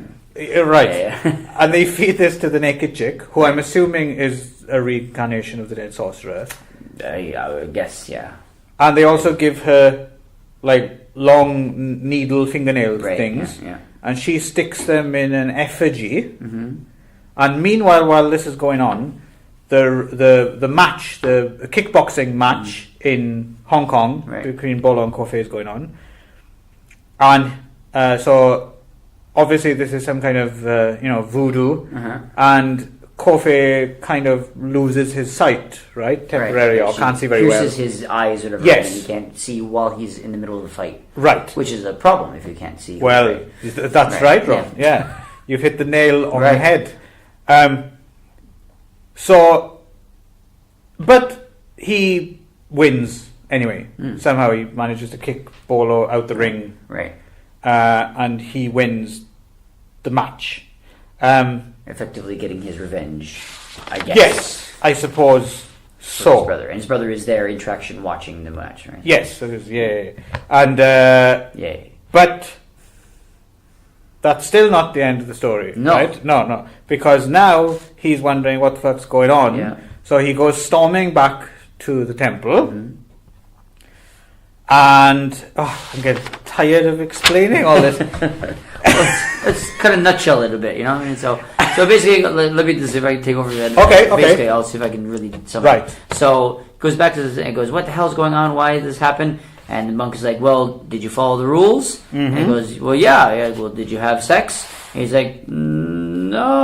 [SPEAKER 1] Right. And they feed this to the naked chick, who I'm assuming is a reincarnation of the dead sorcerer.
[SPEAKER 2] I guess, yeah.
[SPEAKER 1] And they also give her like long needle fingernail things, and she sticks them in an effigy. And meanwhile, while this is going on, the match, the kickboxing match in Hong Kong between Bolo and Kofi is going on, and so obviously this is some kind of voodoo, and Kofi kind of loses his sight, right, temporarily, or can't see very well.
[SPEAKER 2] Pierces his eyes or whatever, and he can't see while he's in the middle of the fight.
[SPEAKER 1] Right.
[SPEAKER 2] Which is a problem if you can't see.
[SPEAKER 1] Well, that's right, Ron. Yeah. You've hit the nail on the head. But he wins anyway. Somehow he manages to kick Bolo out the ring.
[SPEAKER 2] Right.
[SPEAKER 1] And he wins the match.
[SPEAKER 2] Effectively getting his revenge, I guess.
[SPEAKER 1] Yes, I suppose so.
[SPEAKER 2] His brother. And his brother is there in traction watching the match, right?
[SPEAKER 1] Yes, and but that's still not the end of the story, right? No, because now he's wondering what the fuck's going on.
[SPEAKER 2] Yeah.
[SPEAKER 1] So he goes storming back to the temple, and I'm getting tired of explaining all this.
[SPEAKER 2] Let's kind of nutshell it a bit, you know. I mean, so So basically, let me see if I can take over that.
[SPEAKER 1] Okay.
[SPEAKER 2] Basically, I'll see if I can really sum it. So it goes back to this, and it goes, what the hell's going on? Why did this happen? And the monk is like, well, did you follow the rules? And he goes, well, yeah. Well, did you have sex? And he's like, no.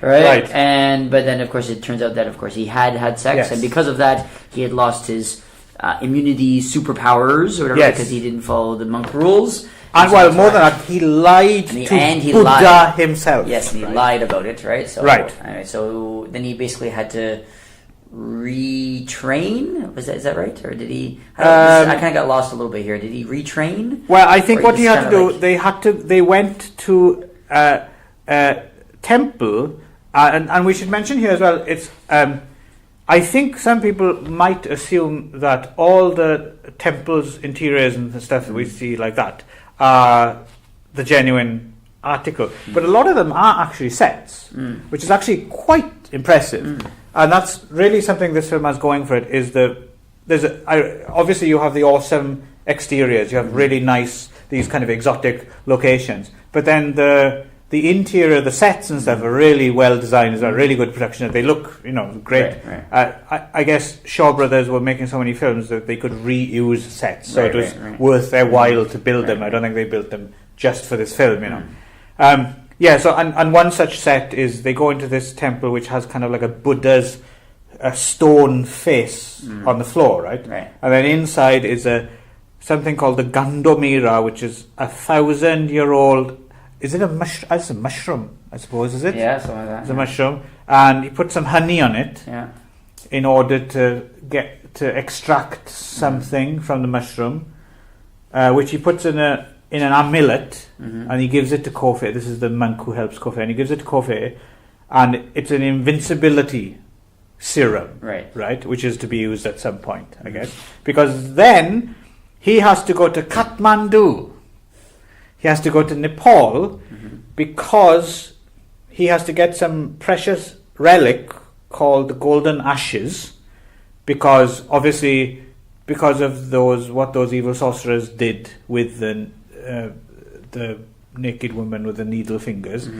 [SPEAKER 2] Right? But then, of course, it turns out that, of course, he had sex, and because of that, he had lost his immunity superpowers or whatever, because he didn't follow the monk rules.
[SPEAKER 1] And well, more than that, he lied to Buddha himself.
[SPEAKER 2] Yes, and he lied about it, right? So, anyway, so then he basically had to retrain. Is that right? Or did he? I kind of got lost a little bit here. Did he retrain?
[SPEAKER 1] Well, I think what he had to do, they went to a temple, and we should mention here as well. It's I think some people might assume that all the temples, interiors, and the stuff that we see like that are the genuine article, but a lot of them are actually sets, which is actually quite impressive, and that's really something this film has going for it. Is obviously you have the awesome exteriors, you have really nice, these kind of exotic locations, but then the interior, the sets and stuff are really well designed as well, really good production. They look, great. I guess Shaw Brothers were making so many films that they could reuse sets, so it was worth their while to build them. I don't think they built them just for this film, So and one such set is they go into this temple which has kind of like a Buddha's stone face on the floor, right? And then inside is something called the Gandomira, which is 1,000-year-old. Is it a mushroom? It's a mushroom, I suppose, is it?
[SPEAKER 2] Yeah, something like that.
[SPEAKER 1] It's a mushroom. And he put some honey on it in order to extract something from the mushroom, which he puts in an amulet, and he gives it to Kofi. This is the monk who helps Kofi, and he gives it to Kofi, and it's an invincibility serum, right? Which is to be used at some point, I guess. Because then he has to go to Kathmandu. He has to go to Nepal because he has to get some precious relic called the golden ashes, because obviously because of what those evil sorcerers did with the naked woman with the needle fingers,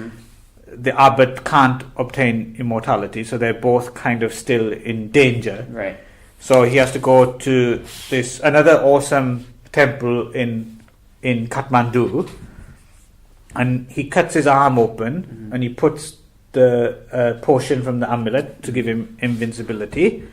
[SPEAKER 1] the abbot can't obtain immortality, so they're both kind of still in danger. So he has to go to another awesome temple in Kathmandu, and he cuts his arm open and he puts the potion from the amulet to give him invincibility,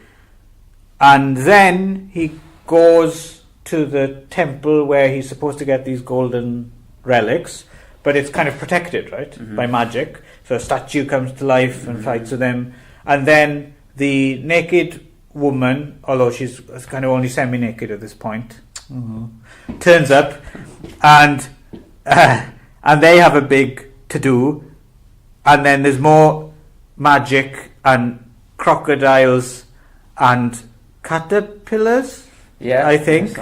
[SPEAKER 1] and then he goes to the temple where he's supposed to get these golden relics, but it's kind of protected, by magic. So a statue comes to life and fights with them, and then the naked woman, although she's kind of only semi-naked at this point, turns up, and they have a big to-do, and then there's more magic and crocodiles and caterpillars, I think,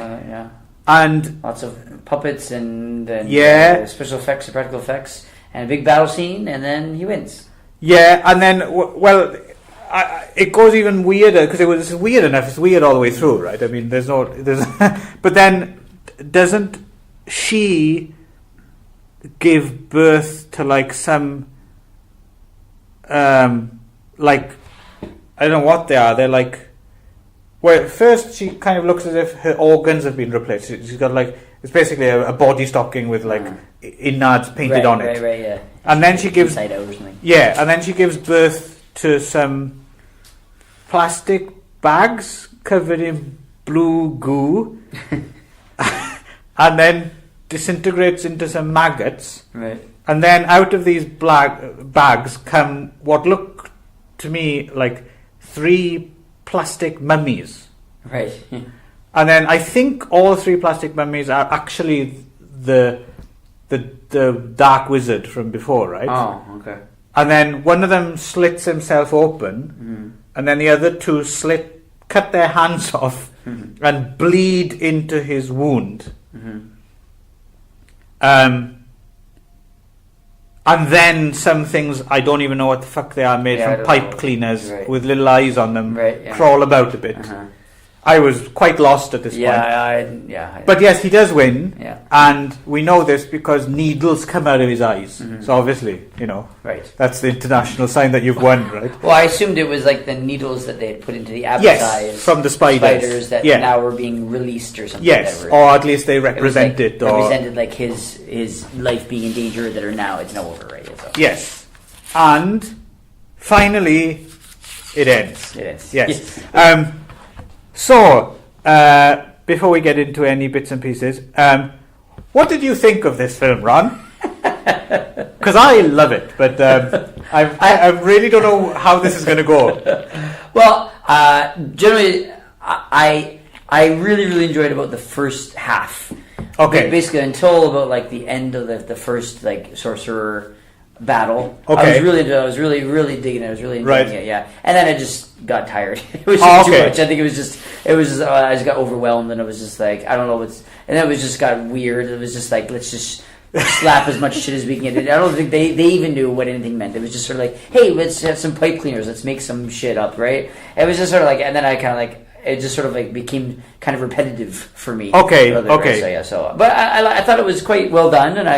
[SPEAKER 1] and
[SPEAKER 2] lots of puppets and special effects, practical effects, and a big battle scene, and then he wins.
[SPEAKER 1] And then it goes even weirder, because it's weird enough. It's weird all the way through, right? I mean, there's but then doesn't she give birth to like some I don't know what they are. They're like, well, first she kind of looks as if her organs have been replaced. She's got it's basically a body stocking with innards painted on it. And then she gives and then she gives birth to some plastic bags covered in blue goo, and then disintegrates into some maggots. And then out of these bags come what look to me like 3 plastic mummies. And then I think all 3 plastic mummies are actually the dark wizard from before, right? And then one of them slits himself open, and then the other 2 cut their hands off and bleed into his wound. And then some things, I don't even know what the fuck they are, made from pipe cleaners with little eyes on them, crawl about a bit. I was quite lost at this point. But yes, he does win.
[SPEAKER 2] Yeah.
[SPEAKER 1] And we know this because needles come out of his eyes. Mm-hmm. So obviously,
[SPEAKER 2] right.
[SPEAKER 1] That's the international sign that you've won, right?
[SPEAKER 2] Well, I assumed it was like the needles that they had put into the Abba's eyes.
[SPEAKER 1] From the spiders
[SPEAKER 2] that now were being released or something.
[SPEAKER 1] Yes, or at least they represented.
[SPEAKER 2] Represented like his life being in danger that it's now over, right? So.
[SPEAKER 1] Yes. And finally, it ends.
[SPEAKER 2] It ends.
[SPEAKER 1] Yes. So, before we get into any bits and pieces, what did you think of this film, Ron? Because I love it, but I really don't know how this is going to go.
[SPEAKER 2] Well, generally, I really, really enjoyed about the first half.
[SPEAKER 1] Okay.
[SPEAKER 2] Basically, until about like the end of the first like sorcerer battle.
[SPEAKER 1] Okay.
[SPEAKER 2] I was really, really digging it. I was really enjoying it. Yeah. And then I just got tired. It was just too much. I think I just got overwhelmed, and it was just like, I don't know and then it just got weird. It was just like, let's just slap as much shit as we can get. I don't think they even knew what anything meant. It was just sort of like, hey, let's have some pipe cleaners. Let's make some shit up, right? It was just sort of like, and then I kind of like, it just sort of like became kind of repetitive for me.
[SPEAKER 1] Okay.
[SPEAKER 2] But I thought it was quite well done, and I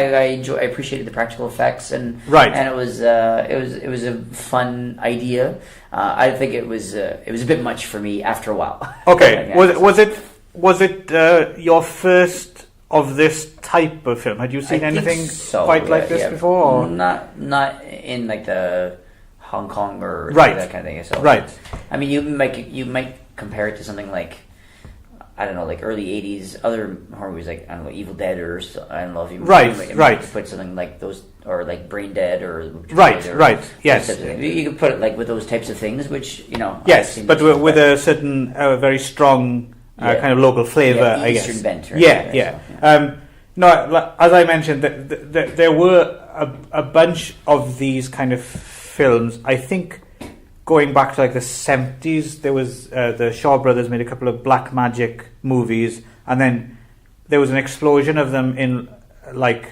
[SPEAKER 2] appreciated the practical effects, and it was a fun idea. I think it was a bit much for me after a while.
[SPEAKER 1] Okay. Was it your first of this type of film? Had you seen anything like this before? Or?
[SPEAKER 2] Not in like the Hong Kong or that kind of thing. So,
[SPEAKER 1] right.
[SPEAKER 2] I mean, you might compare it to something like, I don't know, like early 80s other horror movies, like, I don't know, Evil Dead, or I don't know if you put something like those, or like Brain Dead, or
[SPEAKER 1] yes,
[SPEAKER 2] you could put it like with those types of things, which
[SPEAKER 1] yes, but with a certain very strong kind of local flavor, I guess.
[SPEAKER 2] Eastern bent, right?
[SPEAKER 1] No, as I mentioned, there were a bunch of these kind of films. I think going back to like the 70s, there was the Shaw Brothers made a couple of black magic movies, and then there was an explosion of them in like,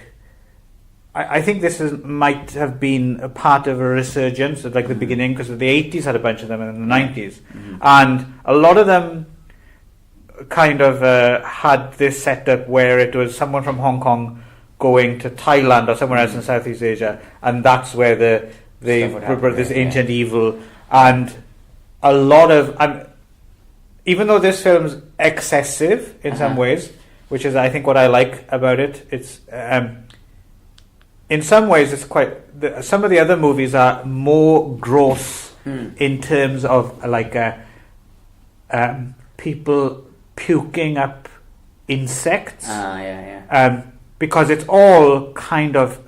[SPEAKER 1] I think this might have been a part of a resurgence at like the beginning, because the 80s had a bunch of them, and the 90s, and a lot of them kind of had this setup where it was someone from Hong Kong going to Thailand or somewhere else in Southeast Asia, and that's where they brought this ancient evil. And a lot of, even though this film's excessive in some ways, which is I think what I like about it, it's in some ways it's quite. Some of the other movies are more gross in terms of like people puking up insects. Because it's all kind of.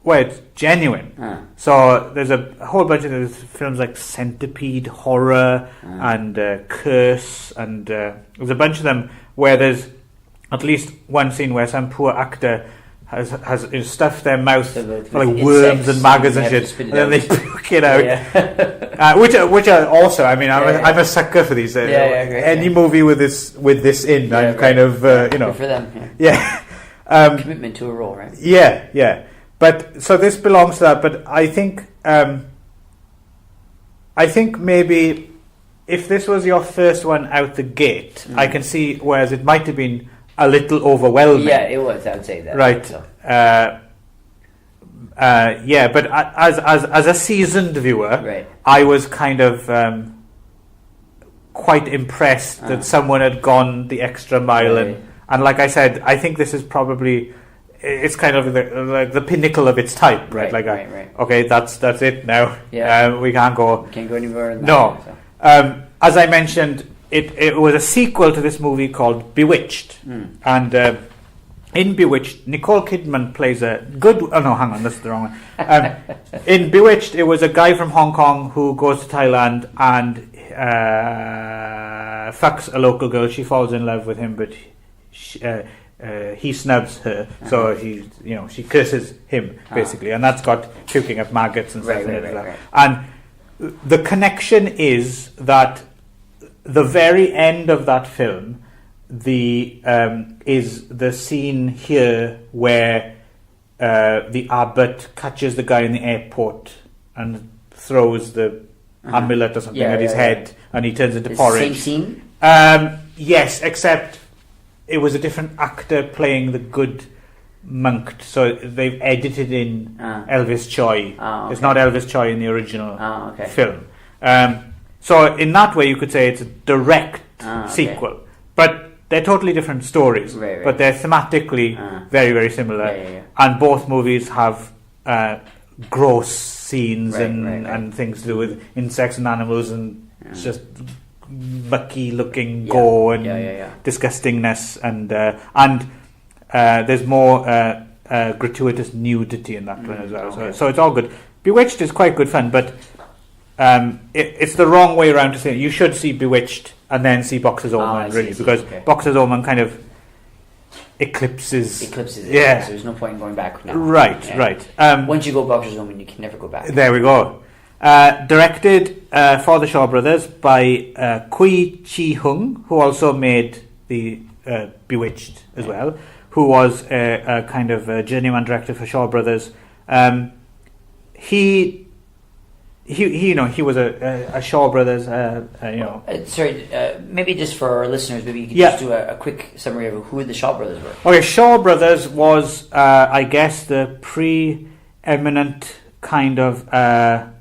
[SPEAKER 1] It's genuine. So there's a whole bunch of those films like Centipede, Horror, and Curse, and there's a bunch of them where there's at least one scene where some poor actor has stuffed their mouth for like worms and maggots and shit, and then they puke it out. Which are also, I mean, I'm a sucker for these. Any movie with this in, I'm kind of
[SPEAKER 2] good for them. Commitment to a role, right?
[SPEAKER 1] Yeah. But so this belongs to that. But I think maybe if this was your first one out the gate, I can see. Whereas it might have been a little overwhelming.
[SPEAKER 2] Yeah, it was. I would say that.
[SPEAKER 1] Right.
[SPEAKER 2] So.
[SPEAKER 1] But as a seasoned viewer, I was kind of quite impressed that someone had gone the extra mile, and like I said, I think this is probably. It's kind of the pinnacle of its type, right? Okay, that's it now. Yeah. We can't go.
[SPEAKER 2] Can't go anywhere.
[SPEAKER 1] No. As I mentioned, it was a sequel to this movie called Bewitched, and in Bewitched, Nicole Kidman plays a good. Oh no, hang on, that's the wrong one. In Bewitched, it was a guy from Hong Kong who goes to Thailand and fucks a local girl. She falls in love with him, but he snubs her, so she curses him basically, and that's got puking up maggots and stuff. Right. And the connection is that the very end of that film, is the scene here where the abbot catches the guy in the airport and throws the amulet or something at his head, and he turns into porridge.
[SPEAKER 2] Same scene.
[SPEAKER 1] Yes, except it was a different actor playing the good monk, so they've edited in Elvis Choi. It's not Elvis Choi in the original film. So in that way, you could say it's a direct sequel, but they're totally different stories.
[SPEAKER 2] Right.
[SPEAKER 1] But they're thematically very, very similar, and both movies have gross scenes and things to do with insects and animals and just mucky-looking gore and disgustingness, and there's more gratuitous nudity in that one as well. So it's all good. Bewitched is quite good fun, but it's the wrong way around to say it. You should see Bewitched and then see Boxer's Omen, because Boxer's Omen kind of eclipses it. So
[SPEAKER 2] there's no point in going back now.
[SPEAKER 1] Right.
[SPEAKER 2] Once you go Boxer's Omen, you can never go back.
[SPEAKER 1] There we go. Directed for the Shaw Brothers by Kui Chi-hung, who also made the Bewitched as well, who was a kind of a journeyman director for Shaw Brothers. He was a Shaw Brothers.
[SPEAKER 2] Sorry, maybe just for our listeners, maybe you could just do a quick summary of who the Shaw Brothers were.
[SPEAKER 1] Okay, Shaw Brothers was, I guess, the preeminent kind of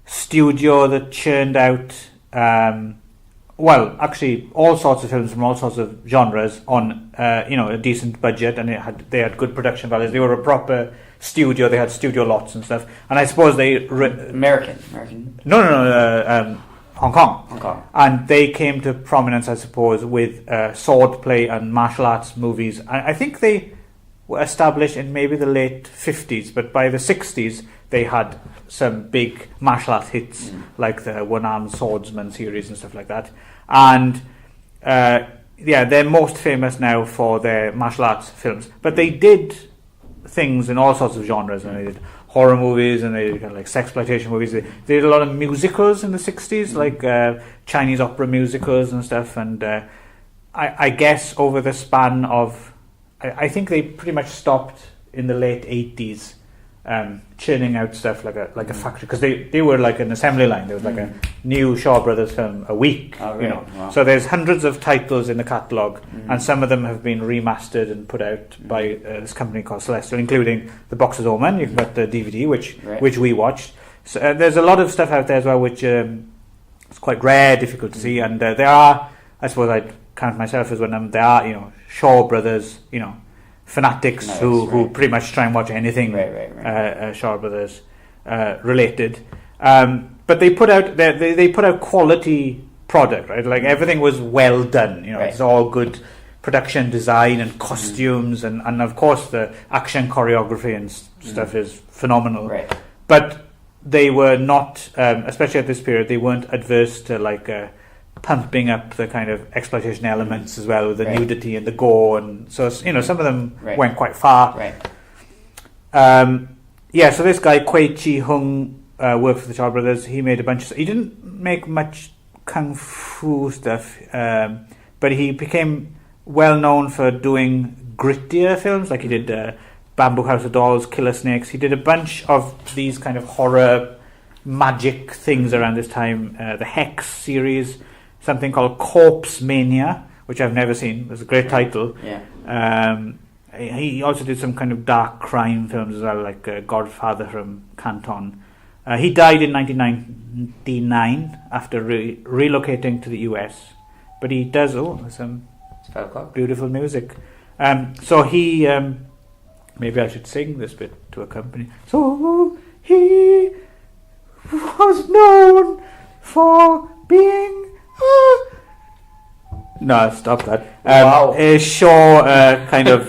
[SPEAKER 1] studio that churned out, actually all sorts of films from all sorts of genres on, a decent budget, and they had good production values. They were a proper studio. They had studio lots and stuff, and I suppose they
[SPEAKER 2] American.
[SPEAKER 1] No, Hong Kong. And they came to prominence, I suppose, with swordplay and martial arts movies. I think they were established in maybe the late 50s, but by the 60s they had some big martial arts hits, like the One-Armed Swordsman series and stuff like that. And they're most famous now for their martial arts films, but they did things in all sorts of genres, and they did horror movies, and they did kind of like sexploitation movies. They did a lot of musicals in the 60s, like Chinese opera musicals and stuff. And I guess over the span of, I think they pretty much stopped in the late 80s churning out stuff like a factory, because they were like an assembly line. There was like a new Shaw Brothers film a week.
[SPEAKER 2] Wow.
[SPEAKER 1] So there's hundreds of titles in the catalogue, and some of them have been remastered and put out by this company called Celestial, including the Boxer's Omen. You've got the DVD, which we watched. So there's a lot of stuff out there as well, which is quite rare, difficult to see, and there are, I suppose I'd count myself as one of them, there are, Shaw Brothers, fanatics who pretty much try and watch anything Shaw Brothers related, but they put out quality product, right? Like everything was well done. It's all good production design and costumes, and of course the action choreography and stuff is phenomenal. But they were not, especially at this period, they weren't adverse to pumping up the kind of exploitation elements as well, with the nudity and the gore, and so some of them went quite far. So this guy Kui Chi-hung worked for the Shaw Brothers. He made a bunch of. He didn't make much kung fu stuff, but he became well known for doing grittier films, like he did Bamboo House of Dolls, Killer Snakes. He did a bunch of these kind of horror magic things around this time. The Hex series. Something called Corpse Mania, which I've never seen. It was a great title. He also did some kind of dark crime films as well, like Godfather from Canton. He died in 1999 after relocating to the US. But he does some beautiful music. So he... maybe I should sing this bit to accompany. So he was known for being... No, stop that. Shaw kind of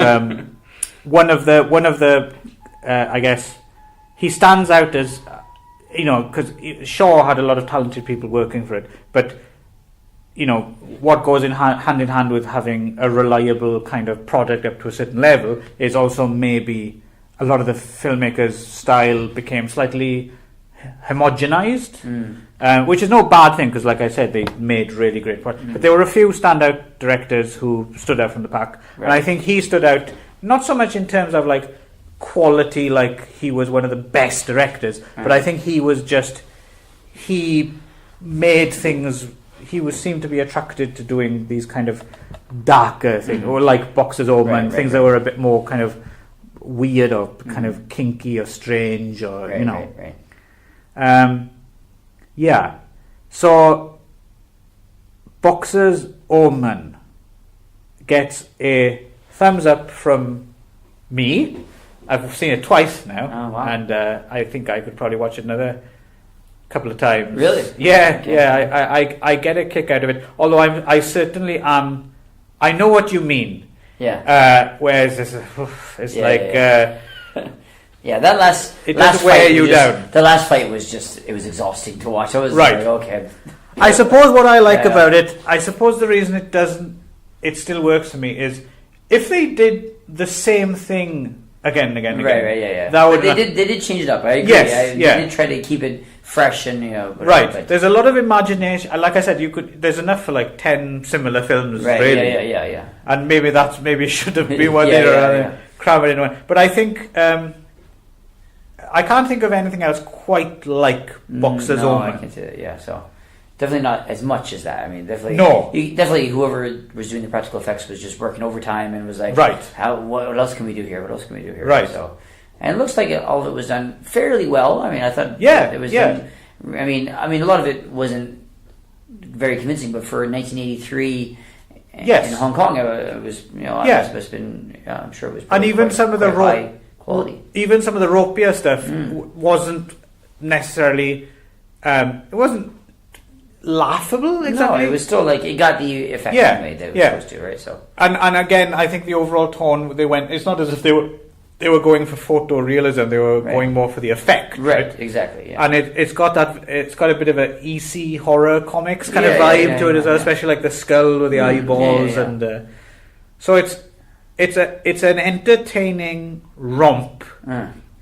[SPEAKER 1] one of the I guess he stands out as because Shaw had a lot of talented people working for it, but what goes hand in hand with having a reliable kind of product up to a certain level is also maybe a lot of the filmmakers' style became slightly homogenized, which is no bad thing, because like I said, they made really great products. But there were a few standout directors who stood out from the pack, and I think he stood out not so much in terms of like quality, like he was one of the best directors, but I think he was just, he made things, seemed to be attracted to doing these kind of darker things, or like Boxer's Omen, things that were a bit more kind of weird or kind of kinky or strange, or yeah. So Boxer's Omen gets a thumbs up from me. I've seen it twice now, and I think I could probably watch it another couple of times.
[SPEAKER 2] Really?
[SPEAKER 1] Yeah, okay. Yeah. I get a kick out of it. Although I certainly am. I know what you mean.
[SPEAKER 2] Yeah.
[SPEAKER 1] Whereas it's
[SPEAKER 2] yeah, that last
[SPEAKER 1] doesn't wear you down.
[SPEAKER 2] The last fight was it was exhausting to watch. I was like, okay.
[SPEAKER 1] I suppose what I like about it, I suppose the reason it still works for me is if they did the same thing again and again.
[SPEAKER 2] Right.
[SPEAKER 1] That would
[SPEAKER 2] they did change it up. I agree.
[SPEAKER 1] Yes,
[SPEAKER 2] they did try to keep it fresh and
[SPEAKER 1] right. But there's a lot of imagination. Like I said, there's enough for like 10 similar films.
[SPEAKER 2] Right.
[SPEAKER 1] Really.
[SPEAKER 2] Yeah.
[SPEAKER 1] And maybe maybe should have been one there. Cram it in one. But I think I can't think of anything else quite like Boxer's Omen.
[SPEAKER 2] I can see that. Yeah. So. Definitely not as much as that. I mean, definitely.
[SPEAKER 1] No.
[SPEAKER 2] Definitely, whoever was doing the practical effects was just working overtime and was like,
[SPEAKER 1] right.
[SPEAKER 2] What else can we do here? What else can we do here?
[SPEAKER 1] Right.
[SPEAKER 2] So, and it looks like all of it was done fairly well. I mean, I thought it was done. I mean, a lot of it wasn't very convincing, but for 1983 in Hong Kong, it was it must have been. I'm sure it was.
[SPEAKER 1] And even some of the
[SPEAKER 2] high quality.
[SPEAKER 1] Even some of the ropier stuff wasn't necessarily. It wasn't laughable exactly.
[SPEAKER 2] No, it was still like it got the effect they were supposed to, right? So
[SPEAKER 1] and again, I think the overall tone they went. It's not as if they were going for photorealism. They were going more for the effect, right?
[SPEAKER 2] Exactly. Yeah.
[SPEAKER 1] And it's got a bit of a EC horror comics kind of vibe to it as well, especially like the skull with the eyeballs, and so it's an entertaining romp.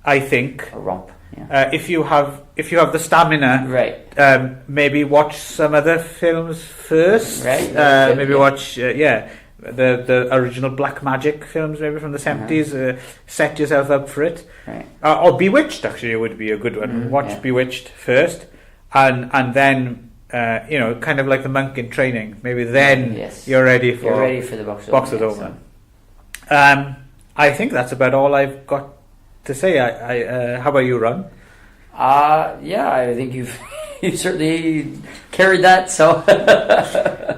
[SPEAKER 1] I think
[SPEAKER 2] a romp.
[SPEAKER 1] If you have the stamina,
[SPEAKER 2] right?
[SPEAKER 1] Maybe watch some other films first.
[SPEAKER 2] Right.
[SPEAKER 1] Maybe watch the original Black Magic films, maybe from the 70s. Set yourself up for it.
[SPEAKER 2] Right.
[SPEAKER 1] Or Bewitched actually would be a good one. Watch Bewitched first, and then kind of like the monk in training. Maybe then you're ready for
[SPEAKER 2] the
[SPEAKER 1] Boxer's Omen. I think that's about all I've got to say. How about you, Ron?
[SPEAKER 2] I think you've certainly carried that. So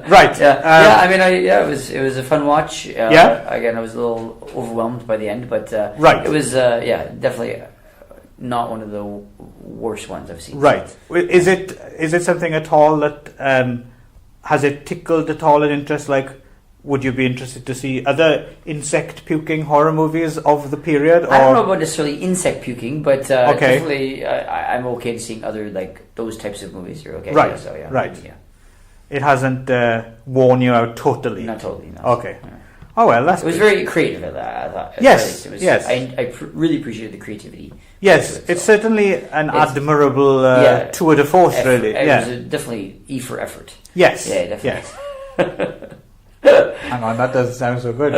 [SPEAKER 1] right.
[SPEAKER 2] It was a fun watch. Again, I was a little overwhelmed by the end, but it was definitely not one of the worst ones I've seen.
[SPEAKER 1] Right. Is it something at all that has it tickled at all an interest? Like, would you be interested to see other insect puking horror movies of the period? Or?
[SPEAKER 2] I don't know about necessarily insect puking, but definitely I'm okay to seeing other like those types of movies. You're okay,
[SPEAKER 1] right?
[SPEAKER 2] Right.
[SPEAKER 1] It hasn't worn you out totally.
[SPEAKER 2] Not totally. No.
[SPEAKER 1] Okay. Yeah. Oh well, it
[SPEAKER 2] was very creative. I thought.
[SPEAKER 1] Yes.
[SPEAKER 2] Yes. I really appreciated the creativity.
[SPEAKER 1] Yes, it's certainly an admirable tour de force. Really.
[SPEAKER 2] It was definitely E for effort.
[SPEAKER 1] Yes.
[SPEAKER 2] Yeah, definitely.
[SPEAKER 1] Yes. Hang on, that doesn't sound so good.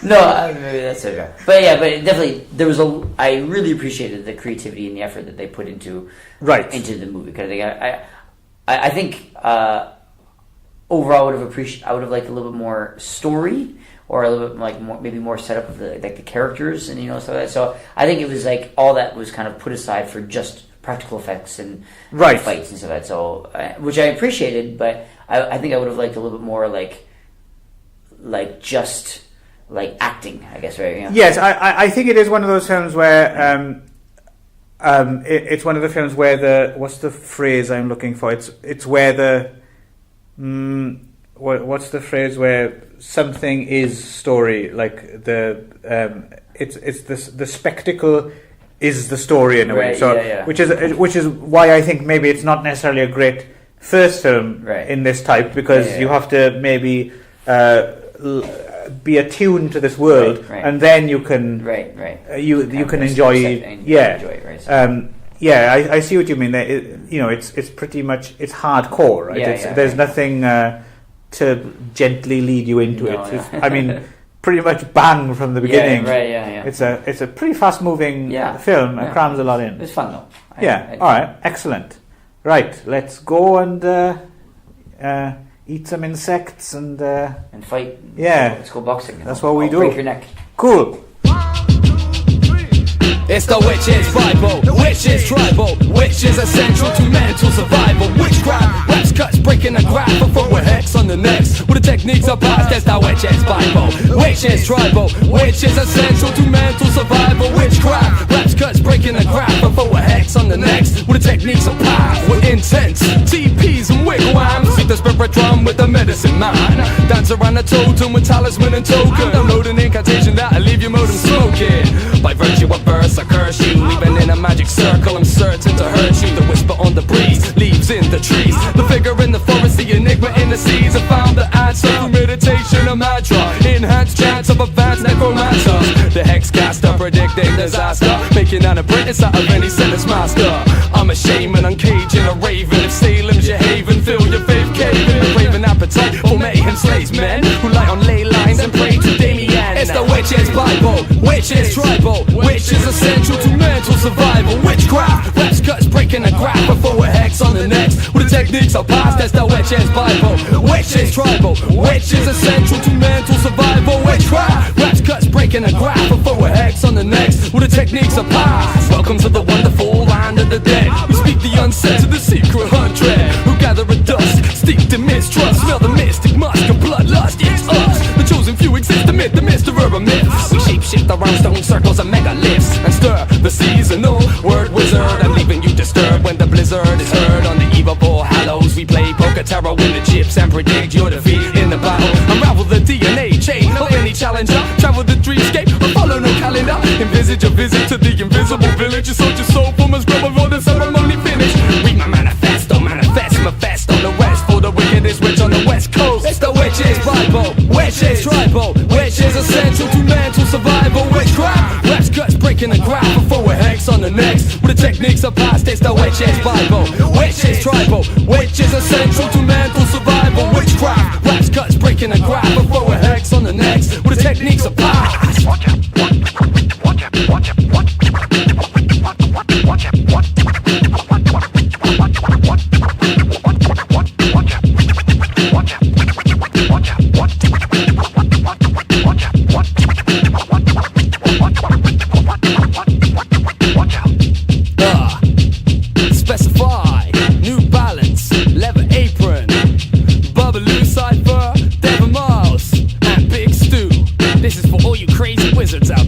[SPEAKER 2] No, maybe that's okay. But definitely I really appreciated the creativity and the effort that they put into the movie. Kind of thing. I think overall I would have liked a little bit more story, or a little bit maybe more setup of the characters and stuff like that. So I think it was like all that was kind of put aside for just practical effects and fights and stuff like that. So which I appreciated, but I think I would have liked a little bit more like just like acting, I guess, right?
[SPEAKER 1] Yes, I think it is one of those films where it's one of the films where what's the phrase I'm looking for? It's where what's the phrase where something is story, like it's the spectacle is the story in a way. So which is why I think maybe it's not necessarily a great first film in this type, because you have to maybe be attuned to this world, and then you can you can enjoy I see what you mean. It's pretty much it's hardcore, right? There's nothing to gently lead you into it. I mean, pretty much bang from the beginning. It's a pretty fast moving film. It crams a lot in.
[SPEAKER 2] It's fun though.
[SPEAKER 1] All right, excellent. Right, let's go and eat some insects and
[SPEAKER 2] fight.
[SPEAKER 1] Yeah,
[SPEAKER 2] let's go boxing.
[SPEAKER 1] That's what we do.
[SPEAKER 2] Break your neck.
[SPEAKER 1] Cool.
[SPEAKER 3] It's the witches Bible, witches tribal, witches essential to mental survival. Witchcraft, raps cuts, breaking the graph, before we're hex on the necks. With the techniques of past, that's the witches Bible. Witches tribal, witches essential to mental survival. Witchcraft, raps cuts, breaking the graph, before we're hex on the necks. With the techniques of past, we're intense. TPs and wigwams, beat the spirit drum with the medicine man. Dance around the totem with talisman and token. Download an incantation that'll leave your modem smoking. By virtue of verse, I curse you, leaving in a magic circle. I'm certain to hurt you. The whisper on the breeze, leaves in the trees. The figure in the forest, the enigma in the seas. I found the answer through meditation, a mantra. Enhanced chance of advanced necromancers. The hex caster predicting disaster, making an apprentice out of any sentence master. I'm a shaman, uncaging a raven. If Salem's your haven, fill your faith caving. The raven appetite for mayhem slays men who lie on ley lines and pray to Damien. It's the witches Bible, witches tribal, witches essential to mental survival. Witchcraft, raps cuts, breaking the graph, before we're hex on the next. With the techniques of past, that's the witches Bible. Witches tribal, witches essential to mental survival. Witchcraft, raps cuts, breaking the graph, before we're hex on the next. With the techniques of past. Welcome to the wonderful land of the dead. We speak the unsaid to the secret hundred, who gather a dust, steeped in mistrust. Smell the mystic musk of bloodlust. It's us, the chosen few exist amid the mystery of a myth. We shapeshift around stone circles and megaliths, and stir the seasonal word wizard. I'm leaving you disturbed when the blizzard is heard. On the eve of All Hallows, we play poker tarot in the chips and predict your defeat in the battle. Unravel the DNA chain of any challenger. Travel the dreamscape, or follow no calendar. Envisage a visit to the invisible village. You sold your soul for must grow before the ceremony finish. Read my manifesto, manifest my fest on the west. For the wickedest witch on the west coast. It's the witches Bible, witches tribal, witches essential to mental survival. Witchcraft, raps cuts, breaking the graph, before we're hex on the next. With the techniques of past, it's the witches Bible, witches tribal, witches essential to mental survival. Witchcraft, raps cuts, breaking the graph, before we're hex on the next. With the techniques of past. Watch out, watch out, watch out, watch out, watch out, watch out, watch Specify, New Balance, leather apron, Bubbaloo Cypher, Devon Miles, and Big Stu. This is for all you crazy wizards out